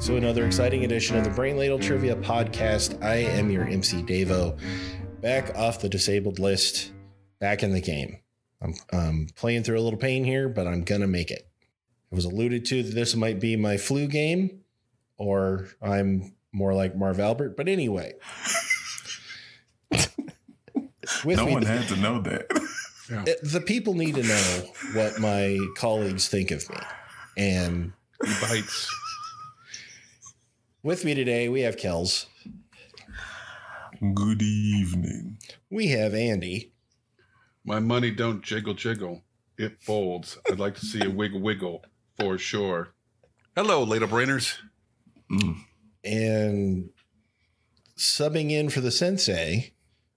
to another exciting edition of the Brain Ladle Trivia Podcast. I am your MC Davo, back off the disabled list, back in the game. I'm playing through a little pain here, but I'm going to make it. It was alluded to that this might be my flu game, or I'm more like Marv Albert. But anyway. No one had to know that. The people need to know what my colleagues think of me. And he bites. With me today, we have Kels. Good evening. We have Andy. My money don't jiggle jiggle. It folds. I'd like to see a wiggle wiggle for sure. Hello, Ladle Brainers. And subbing in for the Sensei,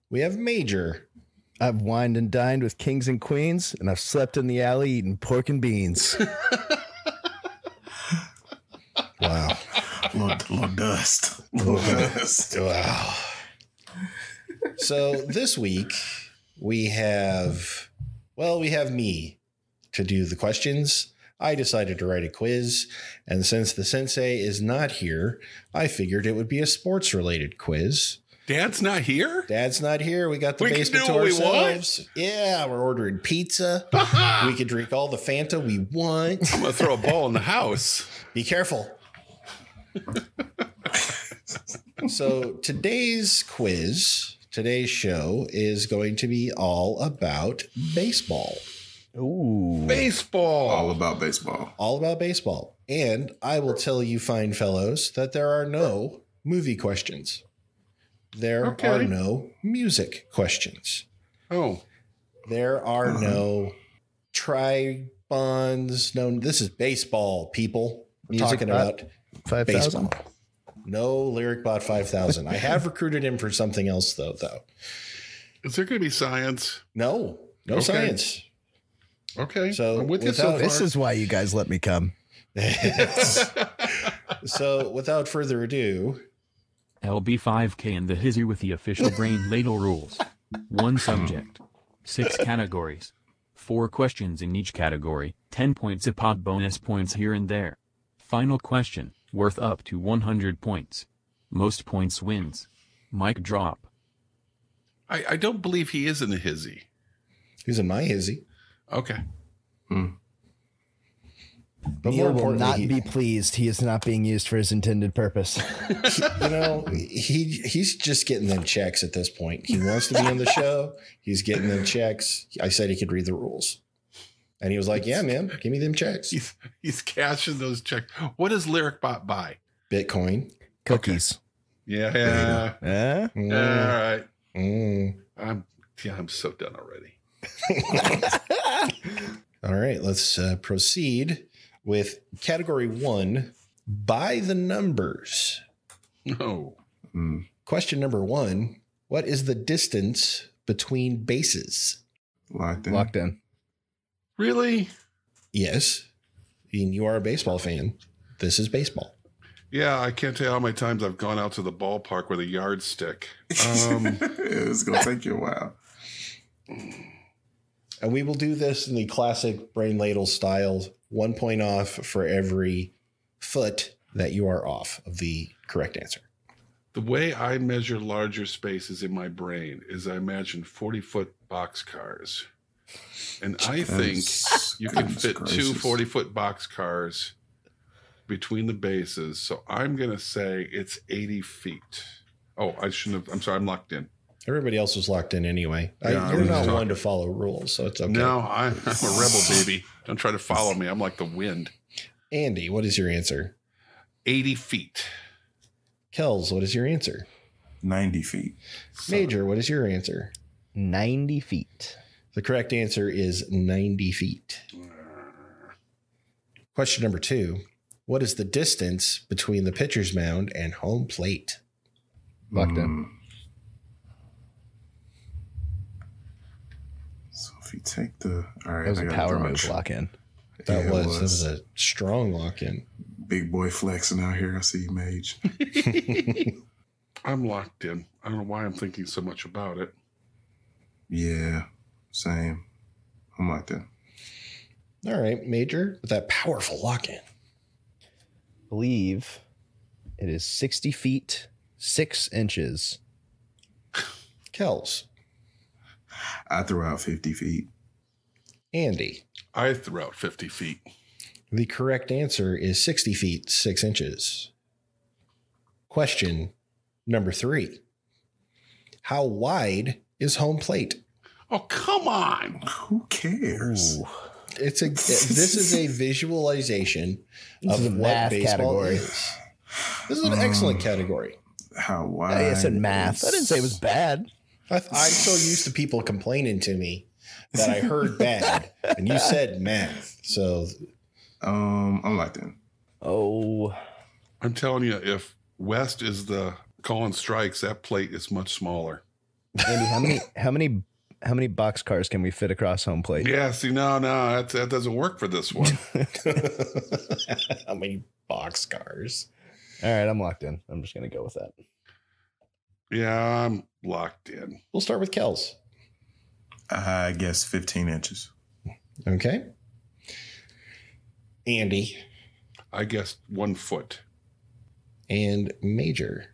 we have Major. I've wined and dined with kings and queens, and I've slept in the alley eating pork and beans. Wow. Little dust. Little dust. Wow. So this week we have me to do the questions. I decided to write a quiz, and since the Sensei is not here, I figured it would be a sports related quiz. Dad's not here? Dad's not here. We got the We basement can to do what we ourselves. Yeah, we're ordering pizza. We can drink all the Fanta we want. I'm going to throw a ball in the house. Be careful. So today's show is going to be all about baseball. Ooh. Baseball. All about baseball. All about baseball. And I will tell you, fine fellows, that there are no movie questions. There are no music questions. Oh. There are no tri-bonds. No, this is baseball, people. We're Music talking about 5,000. baseball. No Lyric Bot 5000. I have recruited him for something else, though. Is there going to be science? No Okay. science. Okay. So I'm with you so far. This is why you guys let me come. So without further ado, LB5K and the Hizzy with the official Brain Ladle rules. 1 subject. 6 categories. 4 questions in each category, 10 points a pop, bonus points here and there. Final question, worth up to 100 points. Most points wins. Mic drop. I don't believe he is in the hizzy. who's in my hizzy. Okay. But Neil more will not importantly, be pleased. He is not being used for his intended purpose. he's just getting them checks at this point. He wants to be on the show. He's getting them checks. I said he could read the rules. And he was like, yeah, man, give me them checks. He's cashing those checks. What does Lyric Bot buy? Bitcoin. Cookies. Yeah. Eh? All right. Mm. I'm so done already. All right, let's proceed with category 1, by the numbers. No. Question number 1, what is the distance between bases? Locked in. Locked in. Really? Yes. I mean, you are a baseball fan. This is baseball. Yeah, I can't tell you how many times I've gone out to the ballpark with a yardstick. It's going to take you a while. And we will do this in the classic Brain Ladle style, 1 point off for every foot that you are off of the correct answer. The way I measure larger spaces in my brain is I imagine 40-foot boxcars. And I think you can fit two 40-foot boxcars between the bases. So I'm going to say it's 80 feet. Oh, I shouldn't have. I'm sorry. I'm locked in. Everybody else was locked in anyway. Yeah, You're I'm not just one to follow rules, so it's okay. No, I'm a rebel, baby. Don't try to follow me. I'm like the wind. Andy, what is your answer? 80 feet. Kels, what is your answer? 90 feet. Major, what is your answer? 90 feet. The correct answer is 90 feet. Question number 2. What is the distance between the pitcher's mound and home plate? Locked in. So if you take the... All right, That was a I gotta power draw move lock in. That Yeah, it was a strong lock-in. Big boy flexing out here. I see you, Mage. I'm locked in. I don't know why I'm thinking so much about it. Yeah, same. I'm locked in. All right, Major, with that powerful lock-in. Believe It is 60 feet, 6 inches. Kels. I threw out 50 feet. Andy. I threw out 50 feet. The correct answer is 60 feet, 6 inches. Question number 3. How wide is home plate? Oh, come on. Who cares? Ooh. This is a visualization This is a of what math baseball category. is. This is an excellent category. How wide? I said math. I didn't say it was bad. I'm so used to people complaining to me that I heard bad, and you said math. So, I'm like that. Oh, I'm telling you, if West is the calling strikes, that plate is much smaller. Andy, how many boxcars can we fit across home plate? Yeah, see, no, that doesn't work for this one. how many boxcars? All right, I'm locked in. I'm just gonna go with that. Yeah, I'm locked in. We'll start with Kels. I guess 15 inches. Okay. Andy I guess 1 foot. and Major.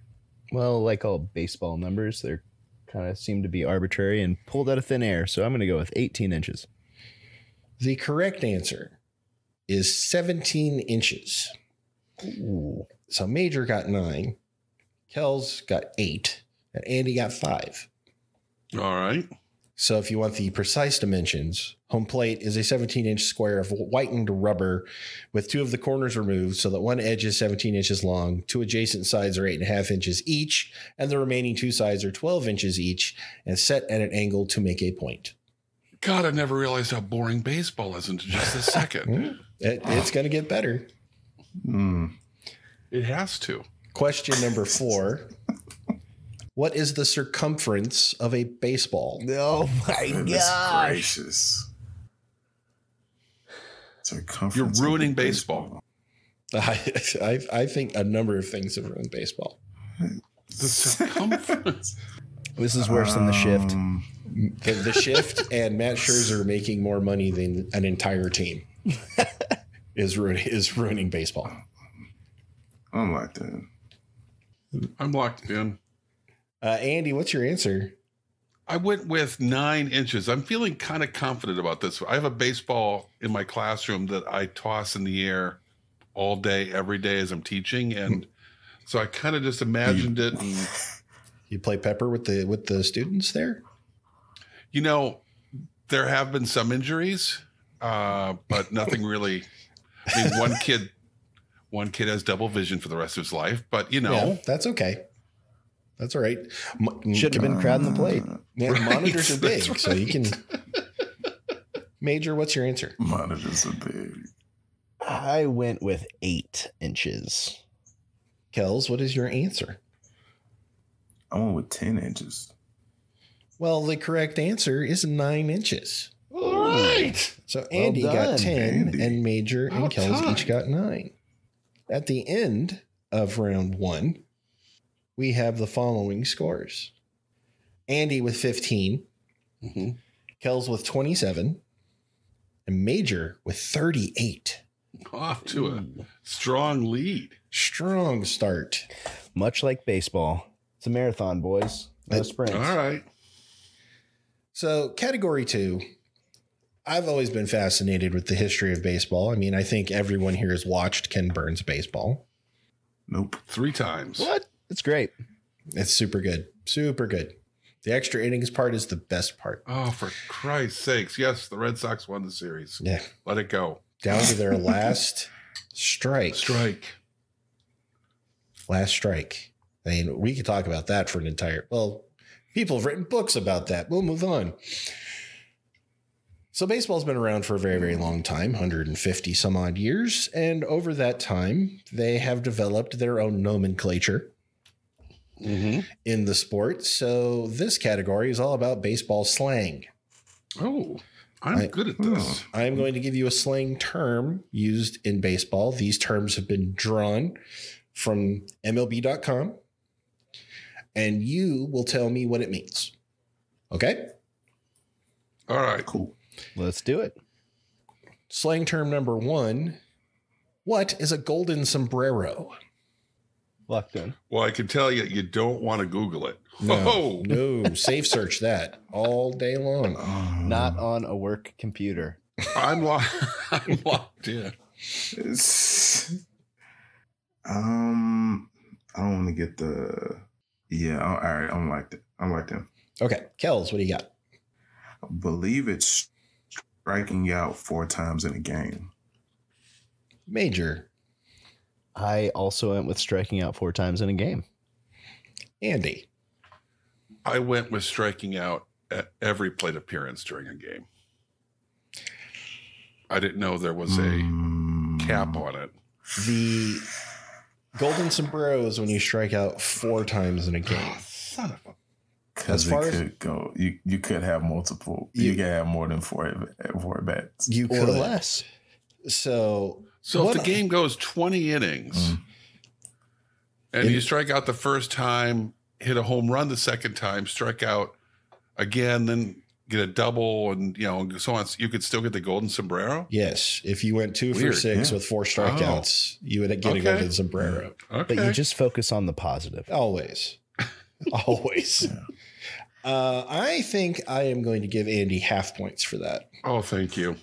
Well, like all baseball numbers, they're kind of seem to be arbitrary and pulled out of thin air. So I'm going to go with 18 inches. The correct answer is 17 inches. Ooh. So Major got 9, Kels got 8, and Andy got 5. All right. So if you want the precise dimensions, home plate is a 17-inch square of whitened rubber with 2 of the corners removed so that one edge is 17 inches long, 2 adjacent sides are 8.5 inches each, and the remaining 2 sides are 12 inches each and set at an angle to make a point. God, I never realized how boring baseball is until just a second. It's going to get better. It has to. Question number 4. What is the circumference of a baseball? Oh my Goodness gosh. gracious. You're Circumference ruining of baseball. I think a number of things have ruined baseball. The circumference. This is worse than the shift. The shift and Matt Scherzer making more money than an entire team is ruining baseball. I'm like that. I'm locked in. Andy, what's your answer? I went with 9 inches. I'm feeling kind of confident about this. I have a baseball in my classroom that I toss in the air all day, every day as I'm teaching. And so I kind of just imagined it. And, You play pepper with the students there? you know, there have been some injuries, but nothing really. I mean, one kid has double vision for the rest of his life, but Yeah, that's okay. That's all right. Shouldn't have been crowding the plate. Yeah, Right. monitors are big, That's so you can. Major, what's your answer? Monitors are big. I went with 8 inches. Kels, what is your answer? I went with 10 inches. Well, the correct answer is 9 inches. all right. So Andy done, got 10 Andy. and Major and About Kels time. each got 9. At the end of round 1, we have the following scores. Andy with 15, Mhm. Kels with 27, and Major with 38. Off to a strong lead. Strong start. Much like baseball. It's a marathon, boys. No sprints. All right. So, category 2. I've always been fascinated with the history of baseball. I mean, I think everyone here has watched Ken Burns' baseball. Nope. 3 times. What? It's great. It's super good. Super good. The extra innings part is the best part. Oh, for Christ's sakes. Yes, the Red Sox won the series. Yeah. Let it go. Down to their last strike. Last strike. I mean, we could talk about that for an entire, well, people have written books about that. We'll move on. So baseball's been around for a very, very long time, 150 some odd years. And over that time, they have developed their own nomenclature Mm-hmm. in the sport. So this category is all about baseball slang. Oh, I'm good at this. I'm going to give you a slang term used in baseball. These terms have been drawn from MLB.com, and you will tell me what it means. Okay? All right. Cool. Let's do it. Slang term number 1. What is a golden sombrero? Locked in. Well, I can tell you, you don't want to Google it. No, no, safe search that all day long. Not on a work computer. I'm locked in. I don't want to get the. Yeah, all right. I'm like them. Okay, Kels, what do you got? I believe it's striking out 4 times in a game. Major. I also went with striking out 4 times in a game. Andy. I went with striking out at every plate appearance during a game. I didn't know there was a cap on it. The golden sombrero is when you strike out 4 times in a game. Son of a... Because it could go. You could have multiple. You could have more than 4 bats. You Or could. less. So if the game goes 20 innings and you strike out the first time, hit a home run the second time, strike out again, then get a double, and so on, you could still get the golden sombrero. Yes, if you went 2 for Weird, 6 with 4 strikeouts, you would get a golden sombrero. Okay. But you just focus on the positive. Always. Always. I think I am going to give Andy half points for that. Oh, thank you.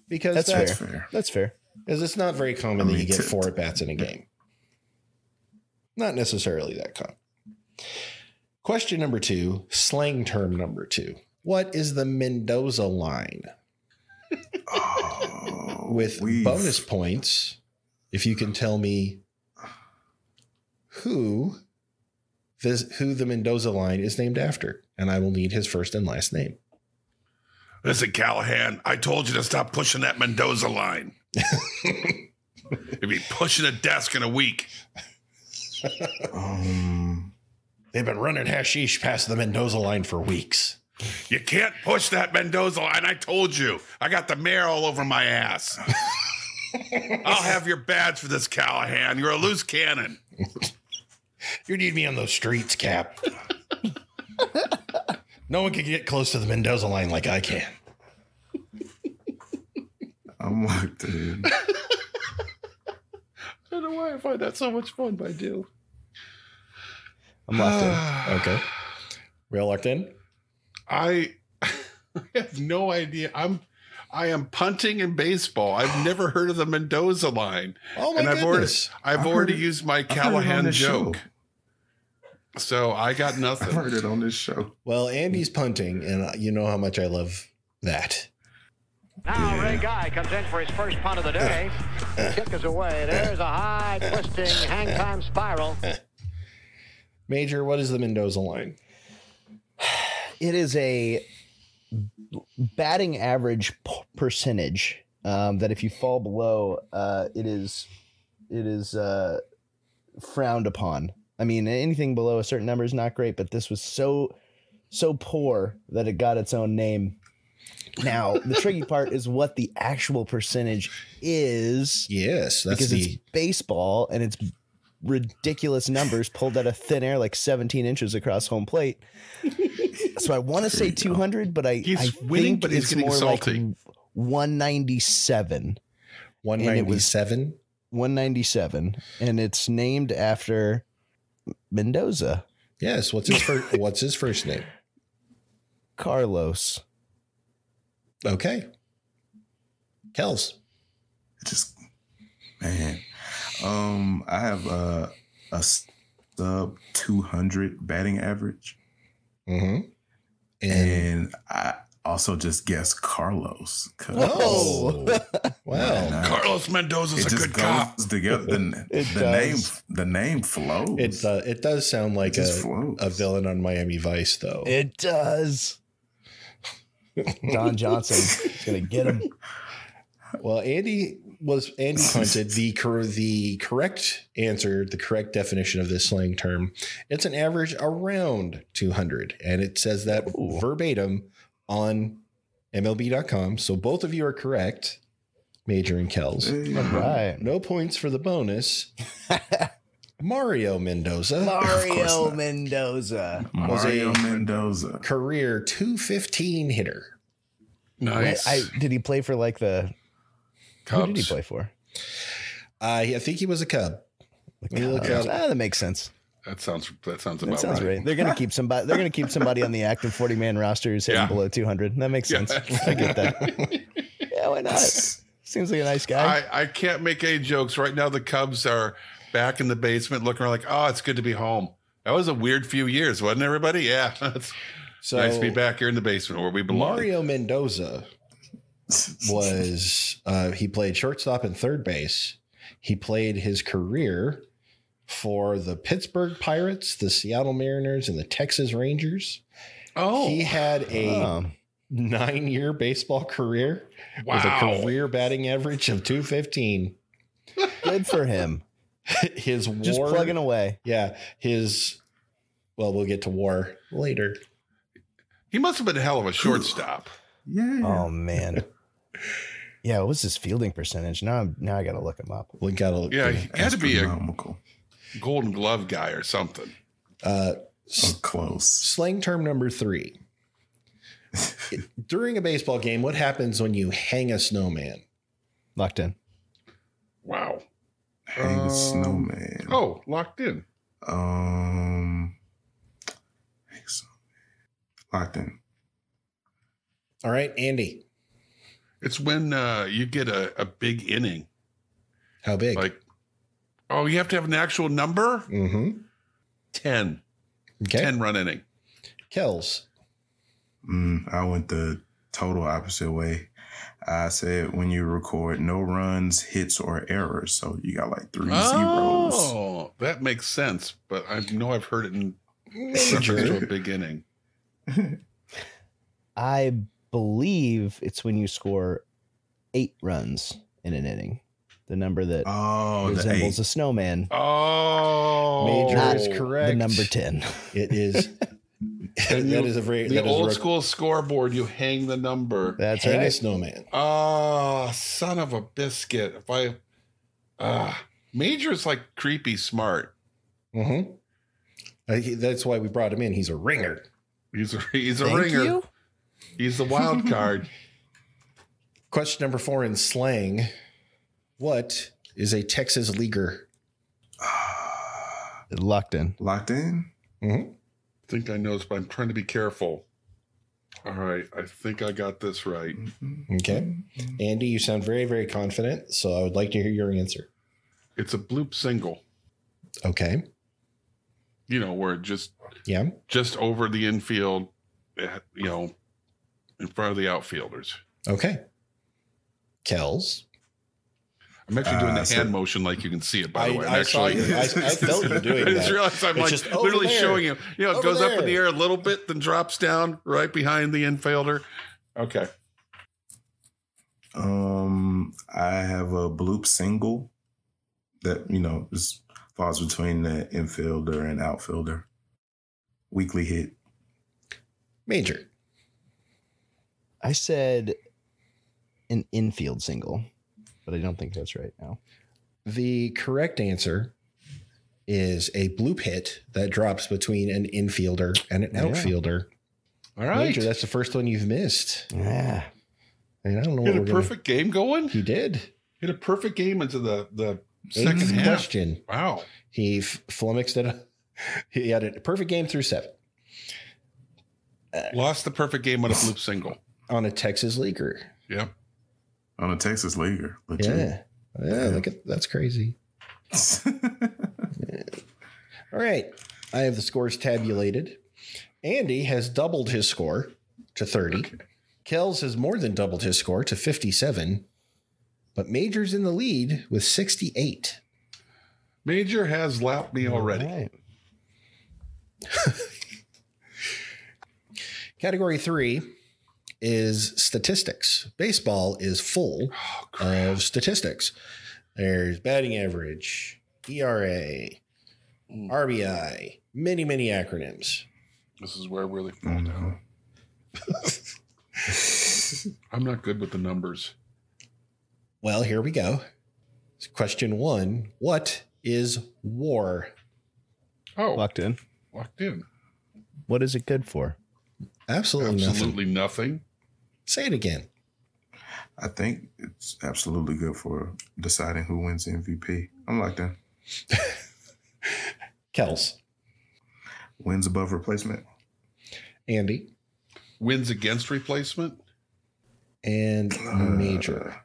Because That's fair. That's fair. Because it's not very common that you get 4 at-bats in a game. Not necessarily that common. Question number 2, slang term number 2. What is the Mendoza line? With bonus points, if you can tell me who the Mendoza line is named after, and I will need his first and last name. Listen, Callahan, I told you to stop pushing that Mendoza line. You'll be pushing a desk in a week. They've been running hashish past the Mendoza line for weeks. You can't push that Mendoza line. I told you. I got the mayor all over my ass. I'll have your badge for this, Callahan. You're a loose cannon. You need me on those streets, Cap. No one can get close to the Mendoza line like I can. I'm locked in. I don't know why I find that so much fun, but I do. I'm locked in. Okay. We all locked in? I have no idea. I am punting in baseball. I've never heard of the Mendoza line. Oh my goodness. I've already used my Callahan joke. Show. So I got nothing. I heard it on this show. Well, Andy's punting, and you know how much I love that. Now Ray Guy comes in for his first punt of the day. Kick is away. There's a high twisting hang time spiral. Major, what is the Mendoza line? It is a batting average percentage that if you fall below, it is frowned upon. I mean, anything below a certain number is not great, but this was so poor that it got its own name. Now, the tricky part is what the actual percentage is. Yes, that's because it's baseball and it's ridiculous numbers pulled out of thin air, like 17 inches across home plate. So I want to say 200, but I winning, think but he's it's getting more salty. like 197. 197. 197, and it's named after Mendoza. Yes. What's his first name? Carlos. Okay. Kels. Man. I have a sub 200 batting average. Mm-hmm. And I also just guessed Carlos. Oh, wow. Carlos Mendoza's a good cop. Together. The name flows. It does sound like a villain on Miami Vice, though. It does. Don Johnson is going to get him. Well, Andy punted the correct answer, the correct definition of this slang term. It's an average around 200, and it says that verbatim on MLB.com. So both of you are correct, Major and Kels. All right. No points for the bonus. Mario Mendoza. Mario Mendoza. Mario Mendoza. Career 215 hitter. Nice. Did he play for like the Cubs? Who did he play for? I think he was a Cub. That makes sense. That sounds about right. They're gonna keep somebody. They're gonna keep somebody on the active 40-man roster who's hitting below 200. That makes sense. I get that. Yeah, why not? Seems like a nice guy. I can't make any jokes right now. The Cubs are back in the basement, looking around like, oh, it's good to be home. That was a weird few years, wasn't it, everybody? Yeah, it's nice to be back here in the basement where we belong. Mario Mendoza was he played shortstop and third base. He played his career for the Pittsburgh Pirates, the Seattle Mariners, and the Texas Rangers. Oh, he had a 9-year baseball career with a career batting average of .215. Good for him. His WAR, just plugging away. Yeah, we'll get to WAR later. He must have been a hell of a shortstop. Yeah. Oh man. Yeah, what was his fielding percentage? Now I got to look him up. He had to be a Golden Glove guy or something. Close. Slang term number 3. During a baseball game, what happens when you hang a snowman? Locked in. Wow. Hang a snowman. Oh, locked in. Locked in. All right, Andy. It's when you get a big inning. How big? You have to have an actual number? Mm-hmm. 10. Okay. 10-run inning. Kells. I went the total opposite way. I said when you record no runs, hits, or errors. So you got like 3 zeros. Oh, that makes sense. But I know I've heard it in reference to a big inning. I believe it's when you score 8 runs in an inning. The number that resembles a snowman. Oh, Major is correct. The number 10. It is. The old school scoreboard. You hang the number. That's hang right. a snowman. Oh, son of a biscuit! Major's like creepy smart. Mm-hmm. That's why we brought him in. He's a ringer. He's a ringer. You? He's the wild card. Question number 4 in slang. What is a Texas leaguer? Locked in. Locked in? Mm-hmm. I think I know this, but I'm trying to be careful. All right. I think I got this right. Okay. Andy, you sound very, very confident, so I would like to hear your answer. It's a bloop single. Okay. Where it just over the infield, in front of the outfielders. Okay. Kells. I'm actually doing the hand motion like you can see it, by the way. I felt you doing that. I just realized I'm literally showing you. It goes up in the air a little bit, then drops down right behind the infielder. Okay. I have a bloop single that, just falls between the infielder and outfielder. Weekly hit. Major. I said an infield single, but I don't think that's right now. The correct answer is a bloop hit that drops between an infielder and an outfielder. All right. Major, that's the first one you've missed. Yeah. And I don't know what a perfect game going? He did. Hit a perfect game into the second half. Question. Wow. He flummoxed it. He had a perfect game through 7. Lost the perfect game on a bloop single. On a Texas leaguer. Yep. On a Texas leaguer. Legit. Yeah. Look at that's crazy. All right. I have the scores tabulated. Andy has doubled his score to 30. Okay. Kells has more than doubled his score to 57. But Major's in the lead with 68. Major has lapped me already. Right. Category 3 is statistics. Baseball is full of statistics. There's batting average, ERA, RBI, many, many acronyms. This is where I really fall down. I'm not good with the numbers. Well, here we go. Question 1. What is WAR? Oh. Locked in. Locked in. What is it good for? Absolutely nothing. Say it again. I think it's absolutely good for deciding who wins MVP. I'm locked in. Kels. Wins above replacement. Andy. Wins against replacement. And Major.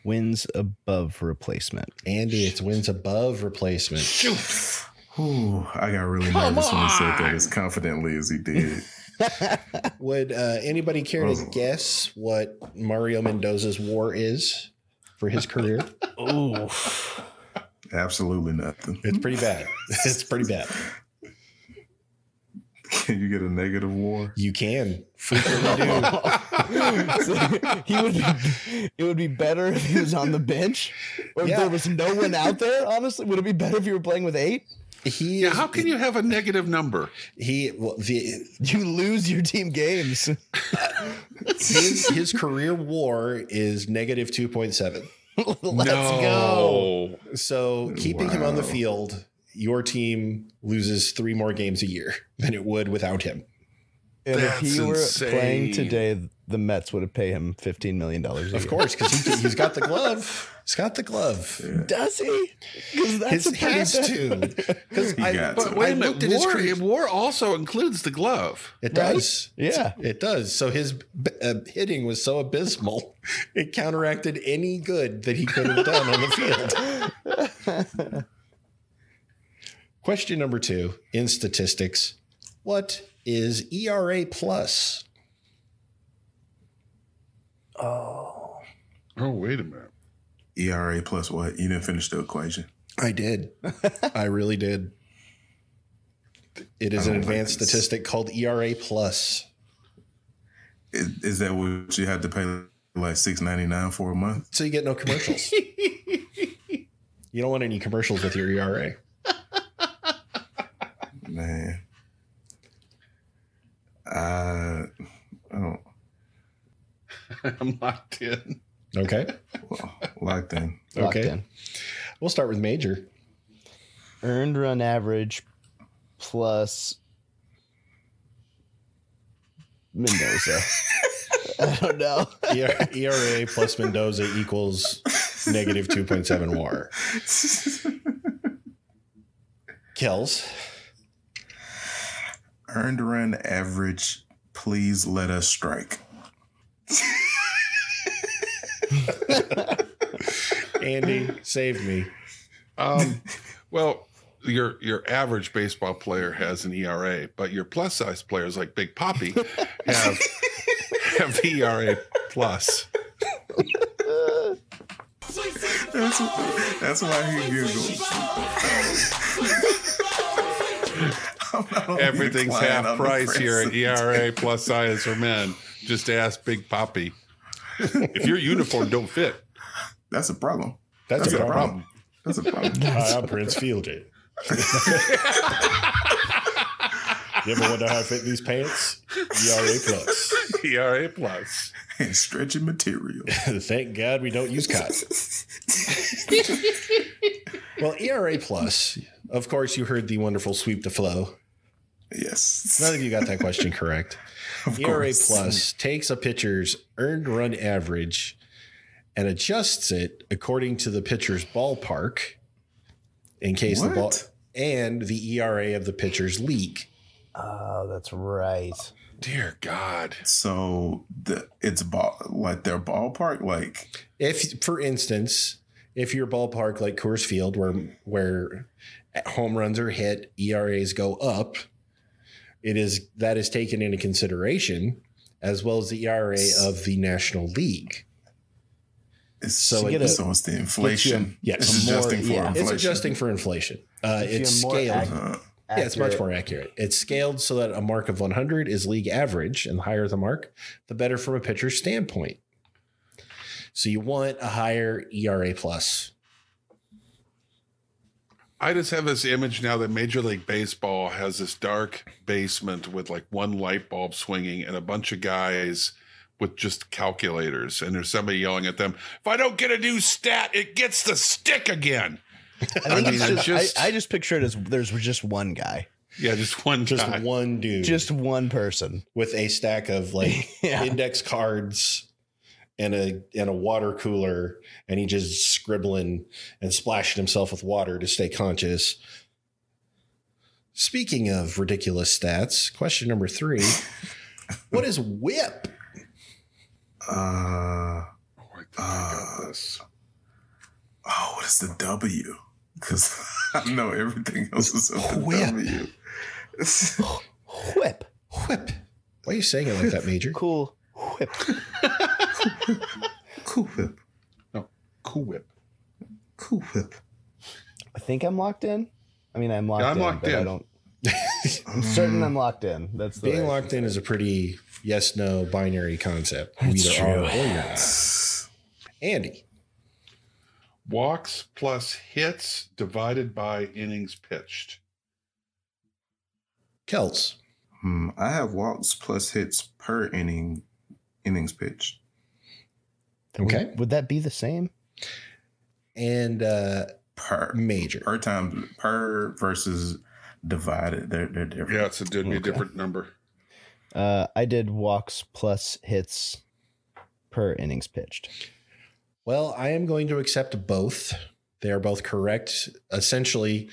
Wins above replacement. Andy, it's wins above replacement. Shoot. Ooh, I got really nervous when he said that as confidently as he did. Would anybody care to guess what Mario Mendoza's WAR is for his career? Oh, Absolutely nothing. It's pretty bad. It's pretty bad. Can you get a negative WAR? You can frequently do. it would be better if he was on the bench, or if there was no one out there. Honestly, would it be better if you were playing with 8? How can you have a negative number? You lose your team games. His career WAR is negative 2.7. Let's go. So keeping him on the field, your team loses 3 more games a year than it would without him. And That's if he were insane. playing today, the Mets would have paid him $15 million a year. Of course, because he's got the glove. He's got the glove. Yeah. Does he? Because that's He has to. Because But wait a minute, WAR also includes the glove. It does. Right? Yeah. It does. So his hitting was so abysmal, it counteracted any good that he could have done on the field. Question number 2 in statistics. What is ERA plus? Oh, wait a minute. ERA plus what? You didn't finish the equation. I did. I really did. It is an advanced statistic called ERA plus. Is that what you had to pay like $6.99 for a month? So you get no commercials. You don't want any commercials with your ERA. Man. I don't. I'm locked in. Okay. Locked in. Locked Okay. in. We'll start with Major. Earned run average plus Mendoza. I don't know. ERA plus Mendoza equals negative 2.7 WAR. Kells. Earned run average. Please let us strike. Andy, save me. Well, your average baseball player has an ERA, but your plus size players like Big Papi have ERA plus. That's why he giggles. Everything's half price here at ERA plus size for men. Just ask Big Papi. If your uniform don't fit, That's a problem. That's a problem. That's a problem. I'm Prince Fielder. You ever wonder how I fit these pants? ERA plus. ERA plus. And stretching material. Thank God we don't use cotton. Well, ERA plus, of course, you heard the wonderful sweep the flow. Yes. None of you got that question correct. Of ERA course. plus takes a pitcher's earned run average and adjusts it according to the pitcher's ballpark in case the ball What? and the ERA of the pitcher's league. Oh, that's right. Dear God. So it's like their ballpark, like If, for instance, if your ballpark like Coors Field, where home runs are hit, ERAs go up, that is taken into consideration, as well as the ERA of the National League. it's So it's the inflation. Yes. It's adjusting for inflation. It's adjusting for inflation. It's scaled. Yeah, it's much more accurate. It's scaled so that a mark of 100 is league average, and the higher the mark, the better from a pitcher's standpoint. So you want a higher ERA plus. I just have this image now that Major League Baseball has this dark basement with like one light bulb swinging and a bunch of guys with just calculators. And there's somebody yelling at them, if I don't get a new stat, it gets the stick again. I just picture it as there's just one guy. Yeah, just one guy. One dude. Just one person. With a stack of like Yeah. index cards and a water cooler, and he just scribbling and splashing himself with water to stay conscious. Speaking of ridiculous stats, question number 3. What is whip? I think I got this. Oh, what is the W? Because I know everything else is up to Whip. W. Whip. Whip. Why are you saying it like that, Major? Cool whip. Cool whip. No, Cool Whip. Cool whip. I think I'm locked in. I mean, I'm locked in. I'm locked but in. I don't. I'm certain I'm locked in. That's the Being right locked in is a pretty yes/no binary concept. You That's either are true. or you're not. Andy. Walks plus hits divided by innings pitched. Kels. I have walks plus hits per innings pitched. Okay. Would that be the same? And Per Major. per versus divided. They're different. Yeah, it'd be a different number. I did walks plus hits per innings pitched. Well, I am going to accept both. They are both correct. Essentially,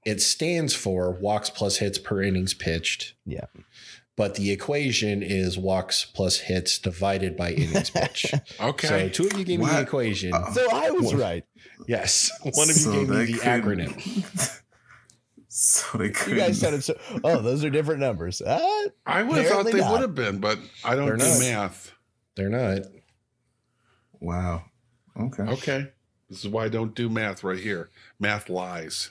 it stands for walks plus hits per innings pitched. Yeah. But the equation is walks plus hits divided by innings pitched. Okay. So 2 of you gave me the equation. So I was right. Yes. 1 of you So gave me they the couldn't- acronym. So they could. You guys sounded so. Oh, those are different numbers. I would have thought Apparently they not. would have been, but I don't They're do not. math. They're not. Wow. Okay. Okay. This is why I don't do math right here. Math lies.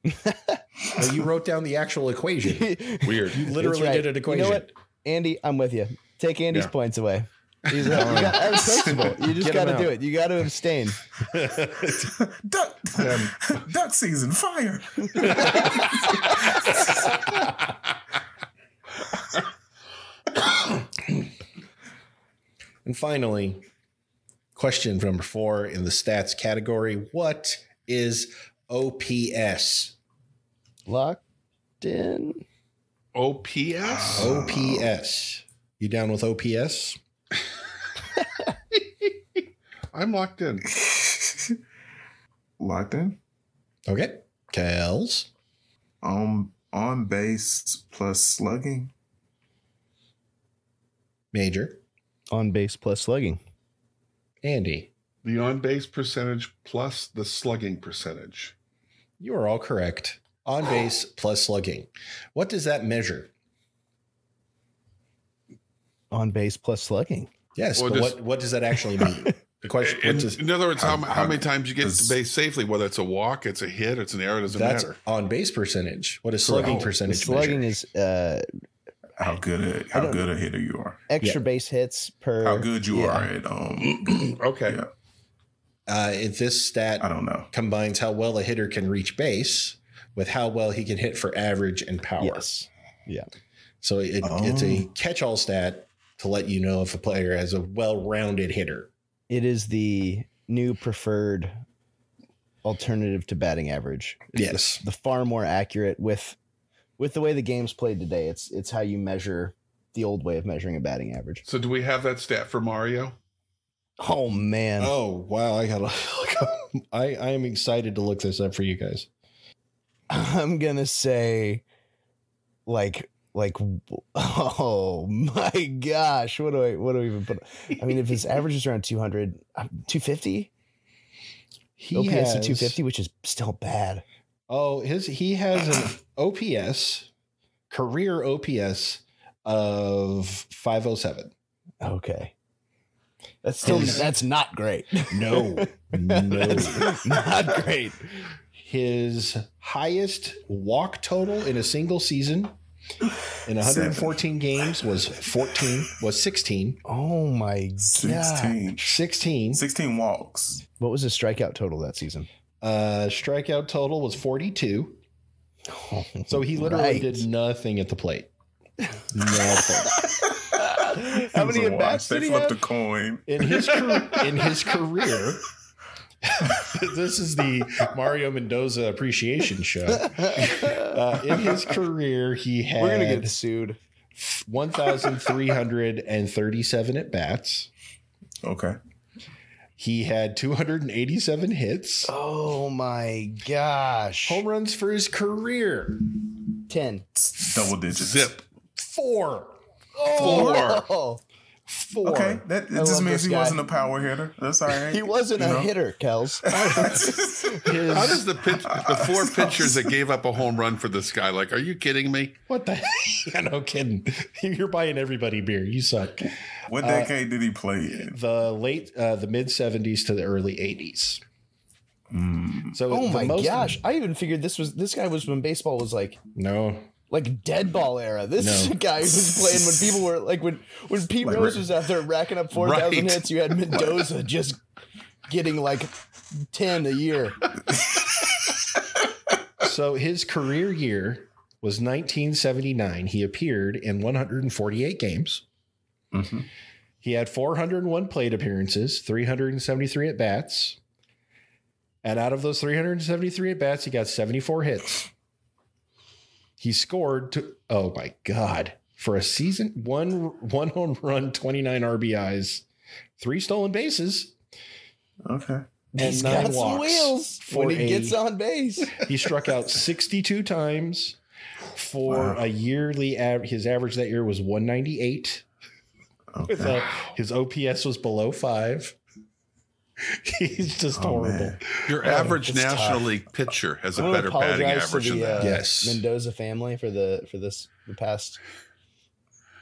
Well, you wrote down the actual equation. Weird. You literally That's right. did an equation. You know what, Andy? I'm with you. Take Andy's Yeah. points away. He's right. That's principle. You just Get got him to do out. it. You got to abstain. Duck season, fire. And finally, question number 4 in the stats category. What is OPS? Locked in. OPS? OPS. You down with OPS? I'm locked in. Locked in. Okay. Kels. On base plus slugging. Major. On base plus slugging. Andy. The on base percentage plus the slugging percentage. You are all correct. On base plus slugging. What does that measure? On base plus slugging. Yes, Well, but just- what does that actually mean? The question. In other words, how many times you get does- to base safely, whether it's a walk, it's a hit, it's an error, it doesn't That's matter. on base percentage. What is slugging Oh, The percentage? slugging measure? is How good a hitter you are. extra base hits per. How good you yeah. are at Okay. yeah, If this stat I don't know. combines how well a hitter can reach base with how well he can hit for average and power. Yes. Yeah. So it's a catch-all stat to let you know if a player has a well-rounded hitter. It is the new preferred alternative to batting average. It's Yes. the far more accurate with the way the game's played today. It's how you measure the old way of measuring a batting average. So do we have that stat for Mario? Oh man. Oh, wow. I gotta look. I am excited to look this up for you guys. I'm gonna say like oh my gosh, what do I even put? I mean, if his average is around 200, 250, He OPS has at 250, which is still bad. Oh, he has an OPS, career OPS of 507. Okay. That's not great. No, That's not great. His highest walk total in a single season in 114 games was 16. Oh my god. 16 walks. What was his strikeout total that season? Strikeout total was 42. So he literally Right. did nothing at the plate. Nothing. How many It was a at-bats watch. They did he flipped have? a coin. In his career, this is the Mario Mendoza appreciation show. In his career, he had We're gonna get sued. 1,337 at bats. Okay. He had 287 hits. Oh my gosh. Home runs for his career. 10. Double digits. Zip. 4. Oh, 4. Okay, it love just means this he guy. wasn't a power hitter. That's all right. he wasn't a hitter, Kels. How does the 4 pitchers that gave up a home run for this guy? Like, are you kidding me? What the? Yeah, no kidding. You're buying everybody beer. You suck. What decade did he play in? The mid 70s to the early 80s. So Oh the my most- gosh! I even figured this guy was when baseball was like dead ball era. This is a guy who was playing when people were like when Pete Rose was out there racking up 4,000 Right. hits. You had Mendoza just getting like 10 a year. So his career year was 1979. He appeared in 148 games. Mm-hmm. He had 401 plate appearances, 373 at bats. And out of those 373 at bats, he got 74 hits. He scored oh my God, for a season, one home run, 29 RBIs, 3 stolen bases. Okay. He's and 9 got some walks wheels for when he gets on base. He struck out 62 times for a yearly his average that year was 198. Okay. His OPS was below 5. He's just horrible. Man. Your average it's National tough. League pitcher has I a wanna better batting apologize to average than the, that. Yes. Mendoza family for the past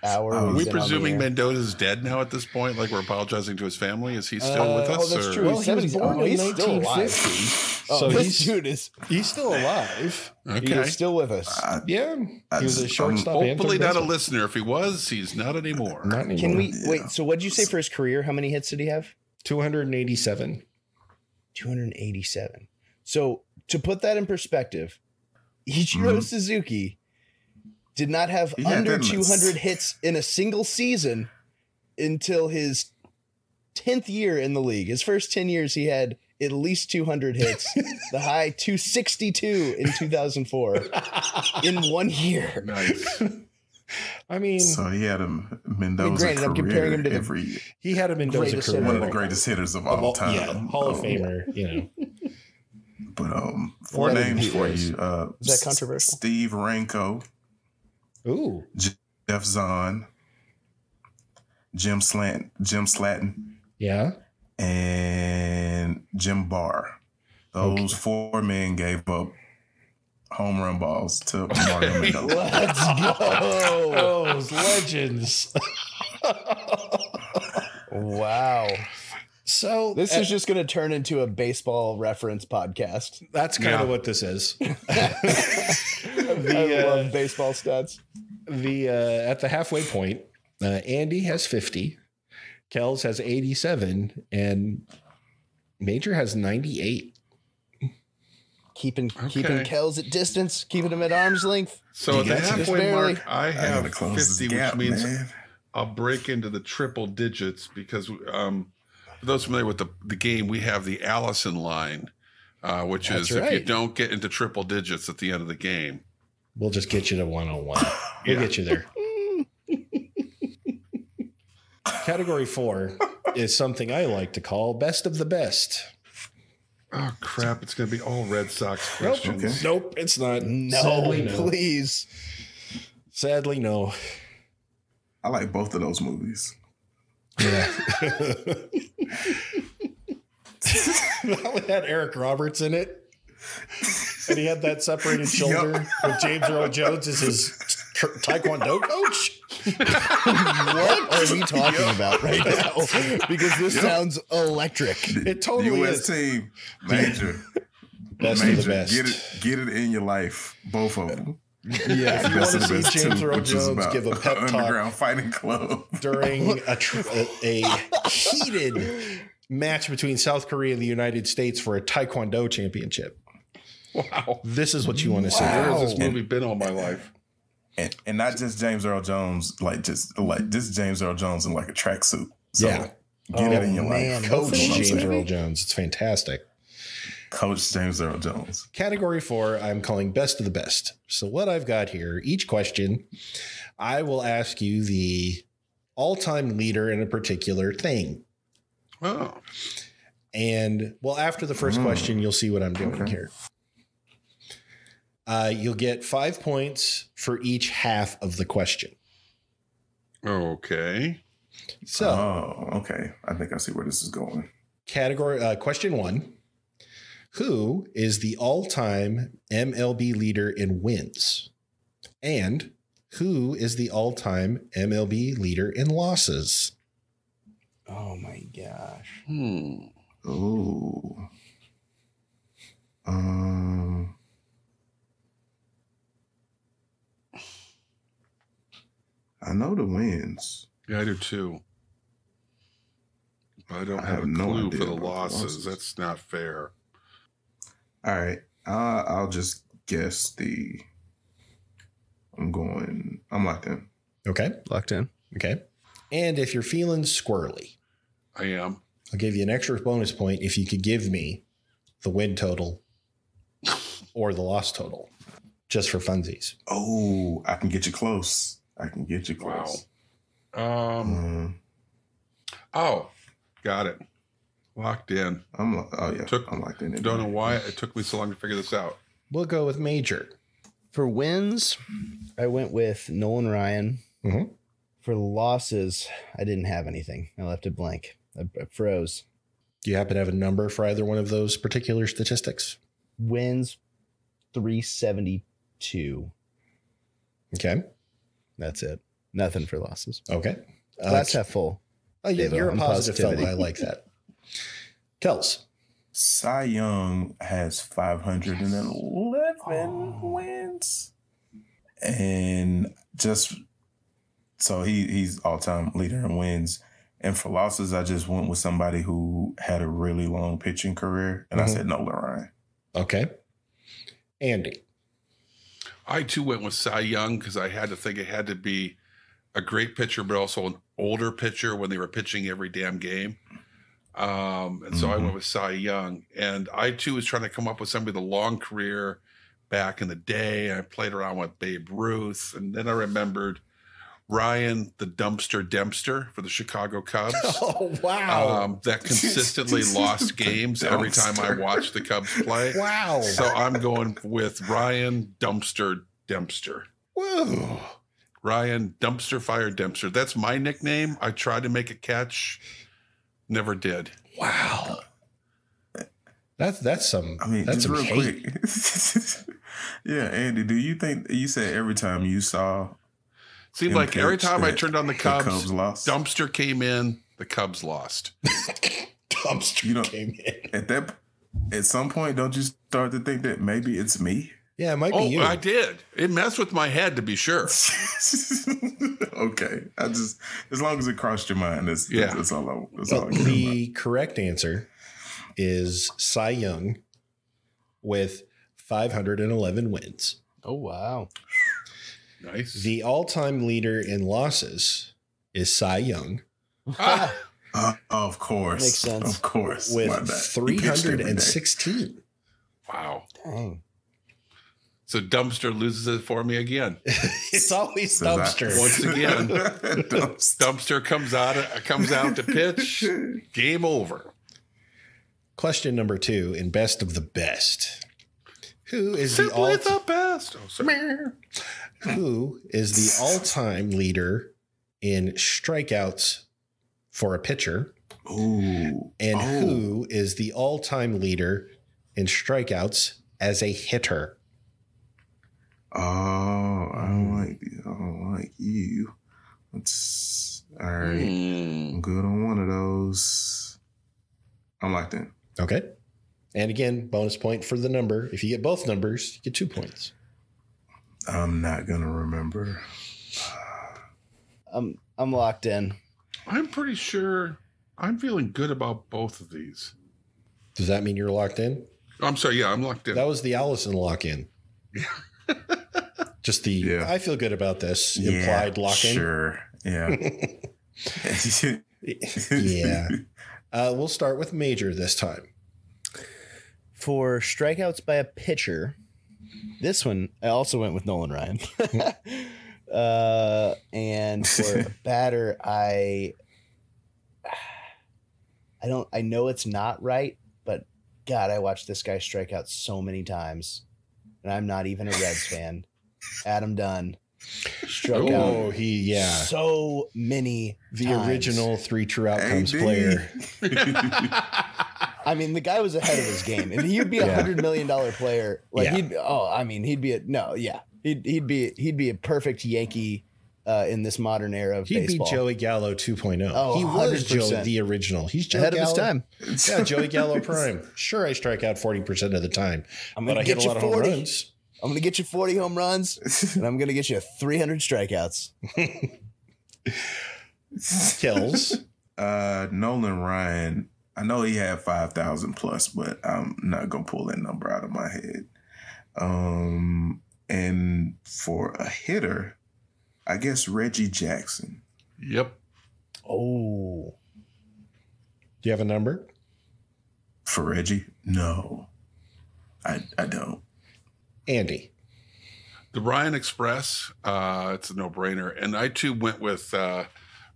hour. Are we've we been on the presuming air. Mendoza's dead now at this point? Like we're apologizing to his family? Is he still with us? Oh, that's or- true. Well, he was born in he's still alive. 1950. Oh, So this dude is he's still alive. he Okay. is still with us. Yeah. He was a shortstop. and Hopefully third not a baseman. listener. If he was, he's not anymore. Not anymore. Can we wait? So what did you say for his career? How many hits did he have? 287. 287. So to put that in perspective, Ichiro Suzuki did not have Yeah, under didn't it? 200 hits in a single season until his 10th year in the league. His first 10 years, he had at least 200 hits, the high 262 in 2004 in 1 year. Nice. I mean, So he had a Mendoza granted, I'm career comparing him to the every year. he had a Mendoza greatest career. hitter One of the greatest hitters of all time. Yeah, Hall of Famer, you know. But 4 Better than names Pete for Rose. you. Is that controversial? Steve Ranko, Ooh. Jeff Zahn, Jim Slatton, Yeah. and Jim Barr. Those 4 men gave up home run balls to Mario Mendoza. Let's go. Those legends. Wow. So This is just going to turn into a baseball reference podcast. that's kind of what this is. I love baseball stats. At the halfway point, Andy has 50, Kels has 87, and Major has 98. Keeping Kells at distance, keeping him at arm's length. So at the Just halfway barely. mark, I gotta have close 50, this gap, which means man. I'll break into the triple digits because for those familiar with the game, we have the Allison line, which That's is if you right. don't get into triple digits at the end of the game. We'll just get you to 101. We'll get you there. Category 4 is something I like to call best of the best. Oh crap! It's going to be all Red Sox Nope. questions. Nope, it's not. No, Sadly, no. please. Sadly, no. I like both of those movies. Yeah. That one had Eric Roberts in it. And he had that separated shoulder with James Earl Jones as his Taekwondo coach. What are we talking about right now? Because this sounds electric. It totally U.S. is. team, Major. Best Major, of the best. Get it in your life, both of them. Yeah. If you want to see James Earl Jones give a pep talk underground fighting club. during a heated match between South Korea and the United States for a Taekwondo championship. Wow. This is what you want to see. Where has this movie been all my life? And not just James Earl Jones, like this is James Earl Jones in like a tracksuit. So Yeah. get it in your man. life. Coach You know what I'm James saying? Earl Jones. It's fantastic. Coach James Earl Jones. Category 4, I'm calling best of the best. So what I've got here, each question, I will ask you the all-time leader in a particular thing. Oh, And well, after the first question, you'll see what I'm doing here. You'll get 5 points for each half of the question. Okay. So, okay. I think I see where this is going. question 1. Who is the all-time MLB leader in wins? And who is the all-time MLB leader in losses? Oh my gosh. Oh. I know the wins. Yeah, I do too. I don't I have have a no clue idea for the about the losses. losses. That's not fair. All right. I'll just guess I'm locked in. Okay. Locked in. Okay. And if you're feeling squirrely, I am. I'll give you an extra bonus point if you could give me the win total or the loss total, just for funsies. Oh, I can get you close. Wow. Oh, got it. Locked in. I'm locked in. Don't know why it took me so long to figure this out. We'll go with major. For wins, I went with Nolan Ryan. Mm-hmm. For losses, I didn't have anything. I left it blank. I froze. Do you happen to have a number for either one of those particular statistics? Wins, 372. Okay. That's it. Nothing for losses. Okay. Glass half full. Oh, you're a I'm positive positivity. fellow. I like that. Kels. Cy Young has 511 wins. And just so he's all-time leader in wins. And for losses, I just went with somebody who had a really long pitching career. And I said Nolan Ryan. Okay. Andy. I too went with Cy Young because I had to think it had to be a great pitcher, but also an older pitcher when they were pitching every damn game. And so I went with Cy Young. And I too was trying to come up with somebody with a long career back in the day. I played around with Babe Ruth. And then I remembered Ryan the Dumpster Dempster for the Chicago Cubs. Oh, wow. That consistently lost games every time I watched the Cubs play. Wow. So I'm going with Ryan Dumpster Dempster. Whoa. Ryan Dumpster Fire Dempster. That's my nickname. I tried to make a catch. Never did. Wow. That's some. I mean, that's just some real hate. quick. Yeah, Andy, do you think you said every time you saw Seemed him like every pitch time I that turned on the the Cubs, Cubs lost? Dumpster came in, the Cubs lost. Dumpster came in. At some point, don't you start to think that maybe it's me? Yeah, it might be Oh, you. I did. It messed with my head, to be sure. Okay, as long as it crossed your mind, that's all I care about. The correct answer is Cy Young with 511 wins. Oh, wow. Nice. The all-time leader in losses is Cy Young Of course. Makes sense. Of course. with My bad. He pitched every day. 316. Wow. Dang. So Dumpster loses it for me again. It's always So that- Dumpster. Once again, Dumpster comes out to pitch. Game over. Question number 2 in best of the best. Who is Simply the the best. Oh, sorry. Who is the all-time leader in strikeouts for a pitcher? Ooh. And who is the all-time leader in strikeouts as a hitter? Oh, I don't like you. All right. I'm good on one of those. I'm locked in. Okay. And again, bonus point for the number. If you get both numbers, you get 2 points. I'm not gonna remember. I'm locked in. I'm pretty sure I'm feeling good about both of these. Does that mean you're locked in? I'm sorry. Yeah, I'm locked in. That was the Allison lock-in. Just the, I feel good about this implied lock-in. Sure. Yeah. Yeah. We'll start with major this time. For strikeouts by a pitcher, this one I also went with Nolan Ryan. And for a batter, I know it's not right, but God, I watched this guy strike out so many times. and I'm not even a Reds fan. Adam Dunn struck out so many times. Original 3 true outcomes player. I mean, the guy was ahead of his game. If he'd be $100 million player, like he'd be a perfect Yankee in this modern era of baseball. He'd be Joey Gallo 2.0. Oh, he was 100%. Joey, the original. He's Joey ahead Gallo. of his time. Yeah, Joey Gallo prime. Sure, I strike out 40% of the time, but I hit a lot of home runs. I'm going to get you 40 home runs, and I'm going to get you 300 strikeouts. Kills. Nolan Ryan, I know he had 5,000 plus, but I'm not going to pull that number out of my head. And for a hitter, I guess Reggie Jackson. Yep. Oh. Do you have a number? For Reggie? No. I don't. Andy. The Ryan Express, it's a no-brainer. And I, too, went with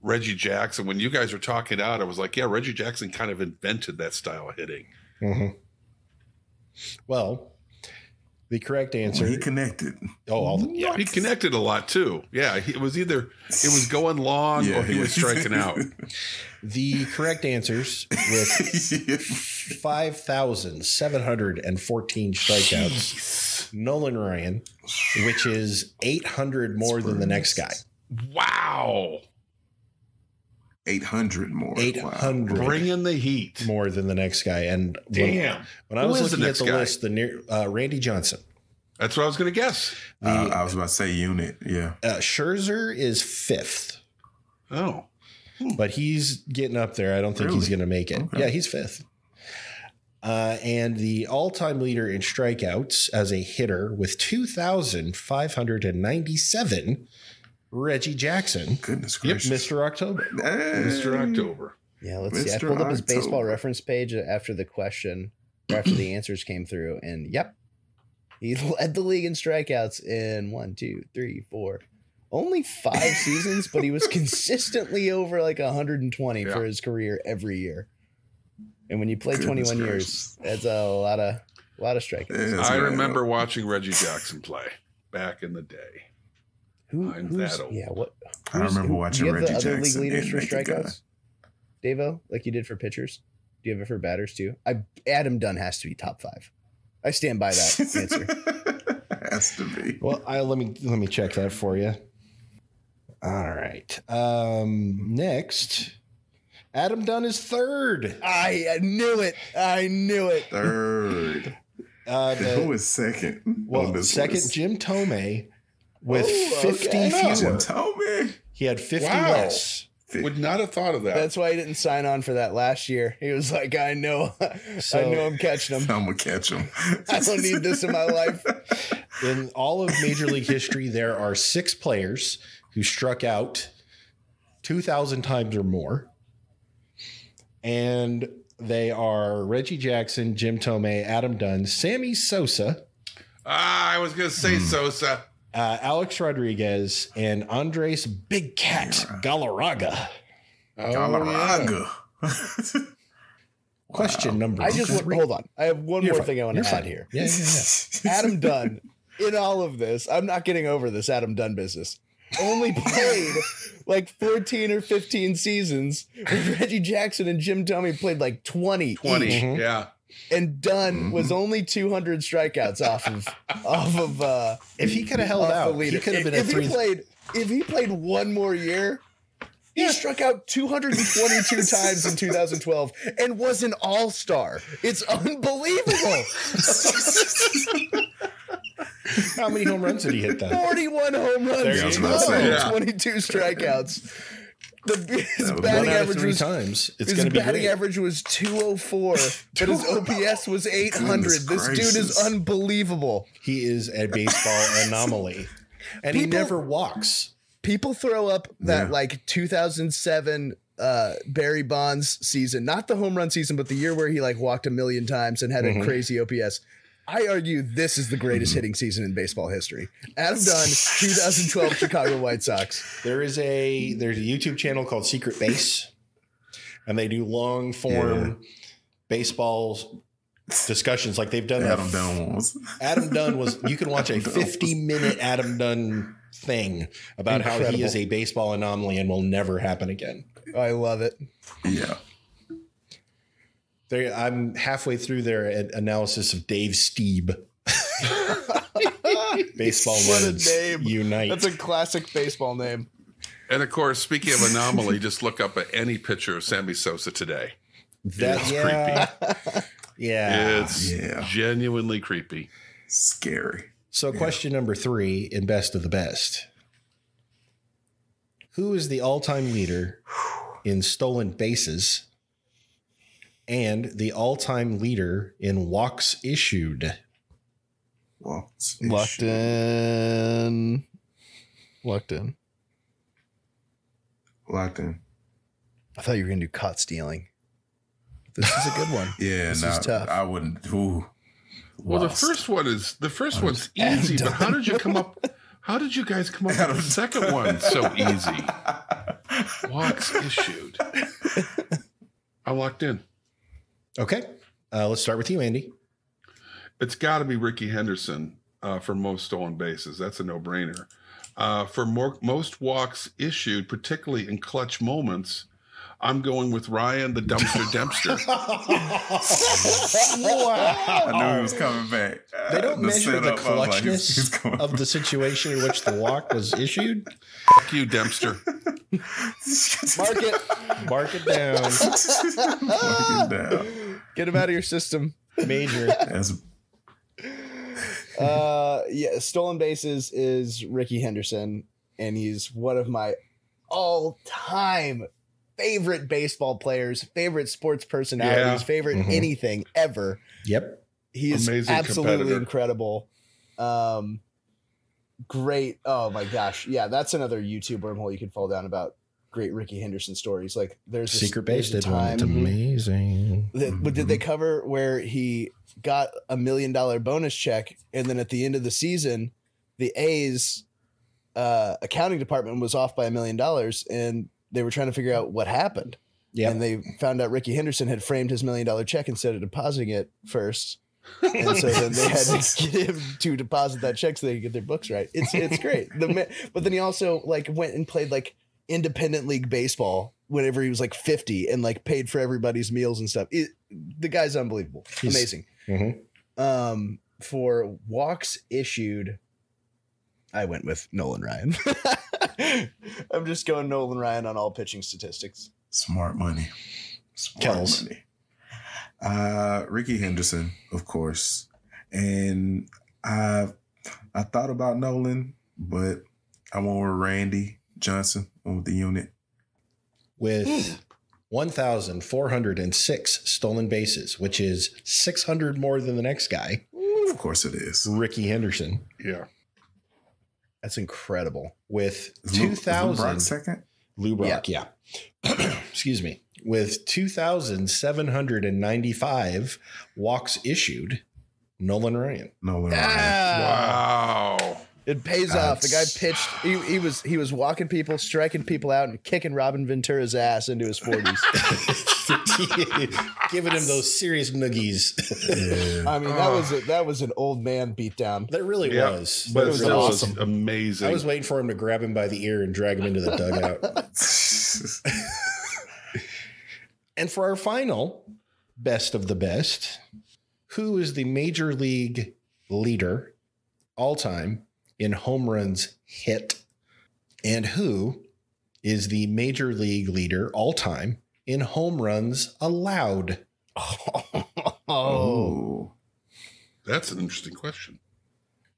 Reggie Jackson. When you guys were talking out, I was like, yeah, Reggie Jackson kind of invented that style of hitting. Mm-hmm. Well, the correct answer. He connected. He connected a lot, too. Yeah, it was going long or he was striking out. The correct answers with 5,714 strikeouts. Nolan Ryan, which is 800 more than the next guy. Wow. 800 more. 800. Wow. Bring in the heat. More than the next guy. And damn. When I was looking at the list, Randy Johnson. That's what I was going to guess. I was about to say unit. Yeah. Scherzer is 5th. Oh. But he's getting up there. I don't think he's going to make it. Okay. Yeah, he's 5th. And the all-time leader in strikeouts as a hitter with 2,597, Reggie Jackson. Goodness gracious. Mr. October. Hey. Mr. October. Yeah, let's see. I pulled up his baseball reference page after the question, after the answers came through. And he led the league in strikeouts in 1, 2, 3, 4. Only 5 seasons, but he was consistently over like 120 for his career every year. And when you play 21 years, that's a lot of strikeouts. I remember watching Reggie Jackson play back in the day. I'm that old. Yeah, what? I remember watching Reggie Jackson. Do you have the other league leaders for strikeouts, Davo, like you did for pitchers? Do you have it for batters too? Adam Dunn has to be top 5. I stand by that answer. Has to be. Well, let me check that for you. All right. Next, Adam Dunn is 3rd. I knew it. 3rd. Who is 2nd? Well, 2nd, Jim Tomei with 50 fewer. Jim Tomei. He had 50 less. Would not have thought of that. That's why he didn't sign on for that last year. He was like, I know I'm catching him. I'm going to catch him. I don't need this in my life. In all of Major League history, there are 6 players who struck out 2,000 times or more. And they are Reggie Jackson, Jim Tomei, Adam Dunn, Sammy Sosa. I was going to say Sosa. Alex Rodriguez, and Andres Big Cat Galarraga. Galarraga. Question number. Hold on. I have one more thing I want to add here. Yeah. Adam Dunn, in all of this, I'm not getting over this Adam Dunn business. Only played like 14 or 15 seasons. Reggie Jackson and Jim Tomei played like 20. 20, each. yeah. And Dunn was only 200 strikeouts off of if he could have held out, he could have been if he played one more year, he struck out 222 times in 2012 and was an all-star. It's unbelievable. How many home runs did he hit then? 41 home runs. 22 strikeouts. His batting average was 204, but his OPS was 800. This dude is unbelievable. He is a baseball anomaly, and he never walks. People throw up that like 2007 Barry Bonds season, not the home run season, but the year where he like walked 1 million times and had a crazy OPS. I argue this is the greatest hitting season in baseball history. Adam Dunn, 2012 Chicago White Sox. There's a YouTube channel called Secret Base, and they do long form baseball discussions. Like they've done Adam Dunn was. Adam Dunn was. You can watch a 50-minute Adam Dunn thing about how he is a baseball anomaly and will never happen again. I love it. Yeah. I'm halfway through their analysis of Dave Steeb. Baseball nerds unite. That's a classic baseball name. And of course, speaking of anomaly, just look up at any picture of Sammy Sosa today. That's creepy. Yeah. It's genuinely creepy. Scary. So question number 3 in Best of the Best. Who is the all-time leader in stolen bases and the all-time leader in walks issued? Locked in. I thought you were going to do caught stealing. This is a good one. Yeah, this is tough. I wouldn't. Ooh, well, the first one's easy, but how did you come up? How did you guys come up with the second one so easy? Walks issued. I'm locked in. Okay, let's start with you, Andy. It's got to be Ricky Henderson for most stolen bases. That's a no-brainer. For most walks issued, particularly in clutch moments, I'm going with Ryan the Dumpster Dempster. Wow. I knew he was coming back. They don't measure the clutchness of the situation in which the walk was issued. Fuck you, Dempster. Mark it down. Get him out of your system. Major. Stolen bases is Ricky Henderson, and he's one of my all-time favorite baseball players, favorite sports personalities, favorite anything ever. Yep. He is amazing absolutely competitor. incredible. Great. Oh my gosh. Yeah, that's another YouTube wormhole you could fall down about great Ricky Henderson stories. Like there's Secret Base did one. time. It's amazing. But did they cover where he got $1 million bonus check, and then at the end of the season, the A's accounting department was off by $1 million, and they were trying to figure out what happened. Yeah, and they found out Ricky Henderson had framed his $1 million check instead of depositing it first, and so then they had to get him to deposit that check so they could get their books right. It's great. But then he also like went and played like independent league baseball whenever he was like 50 and like paid for everybody's meals and stuff. The guy's unbelievable. Amazing. For walks issued, I went with Nolan Ryan. I'm just going Nolan Ryan on all pitching statistics. Smart money. Ricky Henderson, of course. And I thought about Nolan, but I went with Randy Johnson with the unit. With 1,406 stolen bases, which is 600 more than the next guy. Of course it is. Ricky Henderson. Yeah. That's incredible. With Is 2,000. second? Lou Brock, yeah. Excuse me. With 2,795 walks issued, Nolan Ryan. Wow. It pays off. The guy pitched. He was walking people, striking people out, and kicking Robin Ventura's ass into his 40s. Giving him those serious noogies. Yeah. I mean, that was an old man beatdown. That really was. But That it was still awesome. was amazing. I was waiting for him to grab him by the ear and drag him into the dugout. And for our final best of the best, who is the major league leader all time in home runs hit? And who is the major league leader all time in home runs allowed? Oh. That's an interesting question.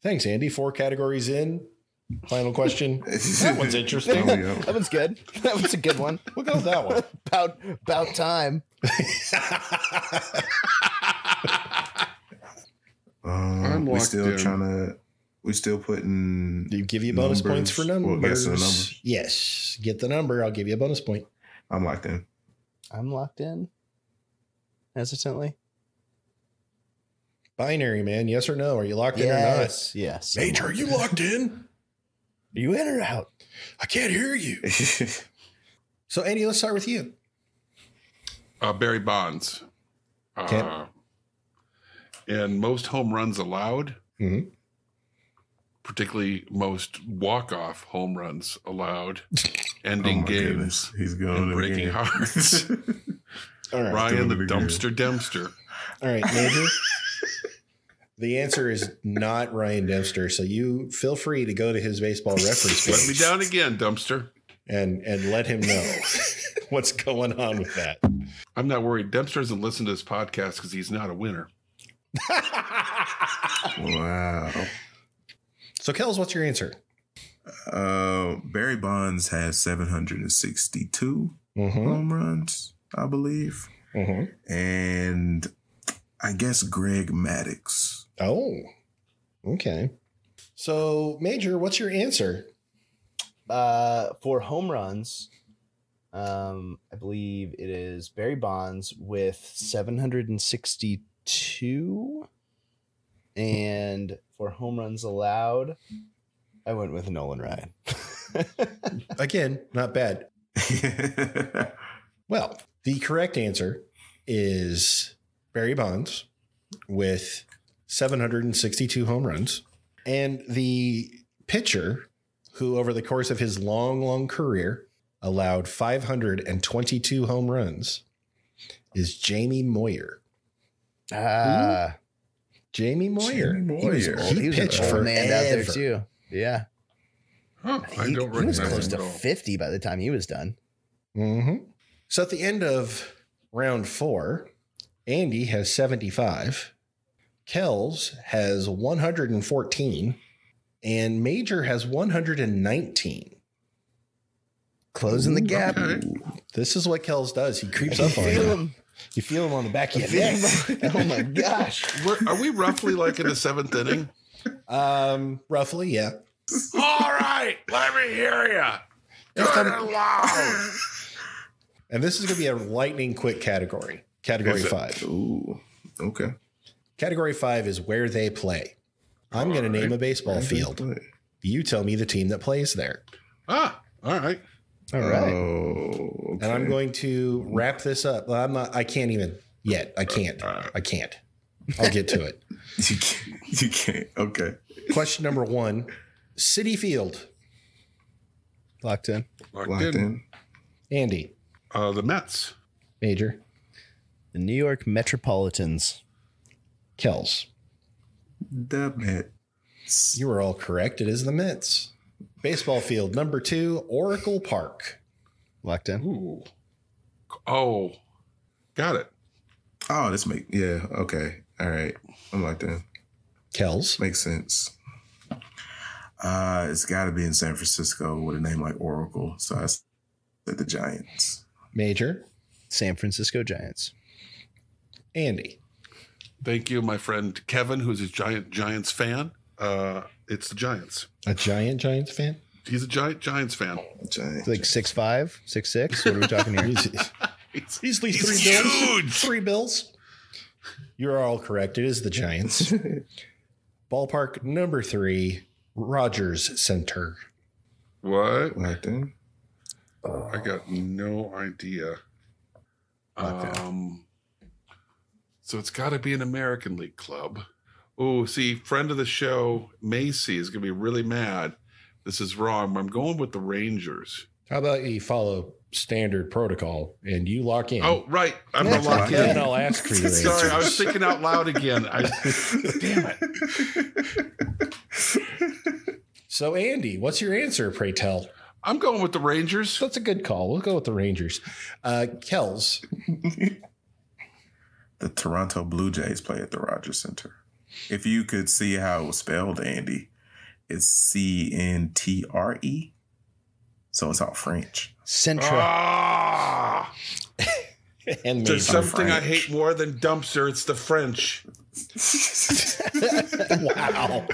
Thanks, Andy. 4 categories in. Final question. That one's interesting. That one's good. That was a good one. We'll go with that one. About time. We still putting. Do you give you bonus numbers? points for numbers? Well, guess the numbers. Yes. Get the number. I'll give you a bonus point. I'm locked in. I'm locked in. Hesitantly. Binary, man. Yes or no? Are you locked in or not? Yes. Major, are you locked in? Are you in or out? I can't hear you. So, Andy, let's start with you. Barry Bonds. Okay. and most home runs allowed, Mhm. particularly most walk-off home runs allowed, ending games He's going and breaking again. hearts. All right. Ryan the doing it again. Dumpster Dempster. All right, Major. The answer is not Ryan Dempster. So you feel free to go to his baseball reference Let me page down again, Dumpster. and let him know what's going on with that. I'm not worried. Dempster doesn't listen to this podcast because he's not a winner. Wow. So, Kels, what's your answer? Barry Bonds has 762 home runs, I believe. And I guess Greg Maddux. Oh, okay. So, Major, what's your answer? For home runs, I believe it is Barry Bonds with 762. And for home runs allowed, I went with Nolan Ryan. Again, not bad. Well, the correct answer is Barry Bonds with 762 home runs. And the pitcher who, over the course of his long career, allowed 522 home runs is Jamie Moyer. Jamie Moyer. Jamie He was Moyer. old. He was an pitched old forever. man out there too. Yeah. Huh, I He, don't he was recognize close him to at all. 50 by the time he was done. So at the end of round 4, Andy has 75, Kells has 114, and Major has 119. Closing the gap. Okay. This is what Kells does. He creeps up on Feel you. him. You feel him on the back of your neck. Oh my gosh. Are we roughly like in the 7th inning? Roughly, yeah. All right, let me hear you. Good and loud. And this is going to be a lightning quick category. Category Is it? 5. Ooh, okay. Category 5 is where they play. I'm going to name a baseball field. You tell me the team that plays there. Ah, all right. All right. Oh, okay. And I'm going to wrap this up. Well, I can't even yet. I can't. I'll get to it. You can't. Okay. Question number 1, City Field. Locked in. Locked in. Andy. The Mets. Major. The New York Metropolitans. Kells. The Mets. You were all correct. It is the Mets. Baseball field number 2, Oracle Park. Locked in. Ooh. Oh, got it. Oh, yeah. Okay. All right. I'm like that. Kells. Makes sense. It's got to be in San Francisco with a name like Oracle. So I said the Giants. Major. San Francisco Giants. Andy. Thank you, my friend Kevin, who's a Giants fan. It's the Giants. A Giants fan? He's a Giants fan. Giants. Like 6'5", 6'6". What are we talking here? He's at least 3 bills. Huge. 3 bills. You're all correct. It is the Giants. Ballpark number 3, Rogers Center. What? Like that. I got no idea. So it's got to be an American League club. Oh, see, friend of the show, Macy, is going to be really mad. This is wrong. I'm going with the Rangers. How about you follow standard protocol and you lock in? Oh, right. I'm going to lock And then in. I'll ask for your Sorry, answers. I was thinking out loud again. Damn it. So, Andy, what's your answer, pray tell? I'm going with the Rangers. That's a good call. We'll go with the Rangers. Kells. The Toronto Blue Jays play at the Rogers Center. If you could see how it was spelled, Andy, it's CNTRE. So it's all French. Centra. Ah! And There's Major. something I hate more than dumpster. It's the French Wow.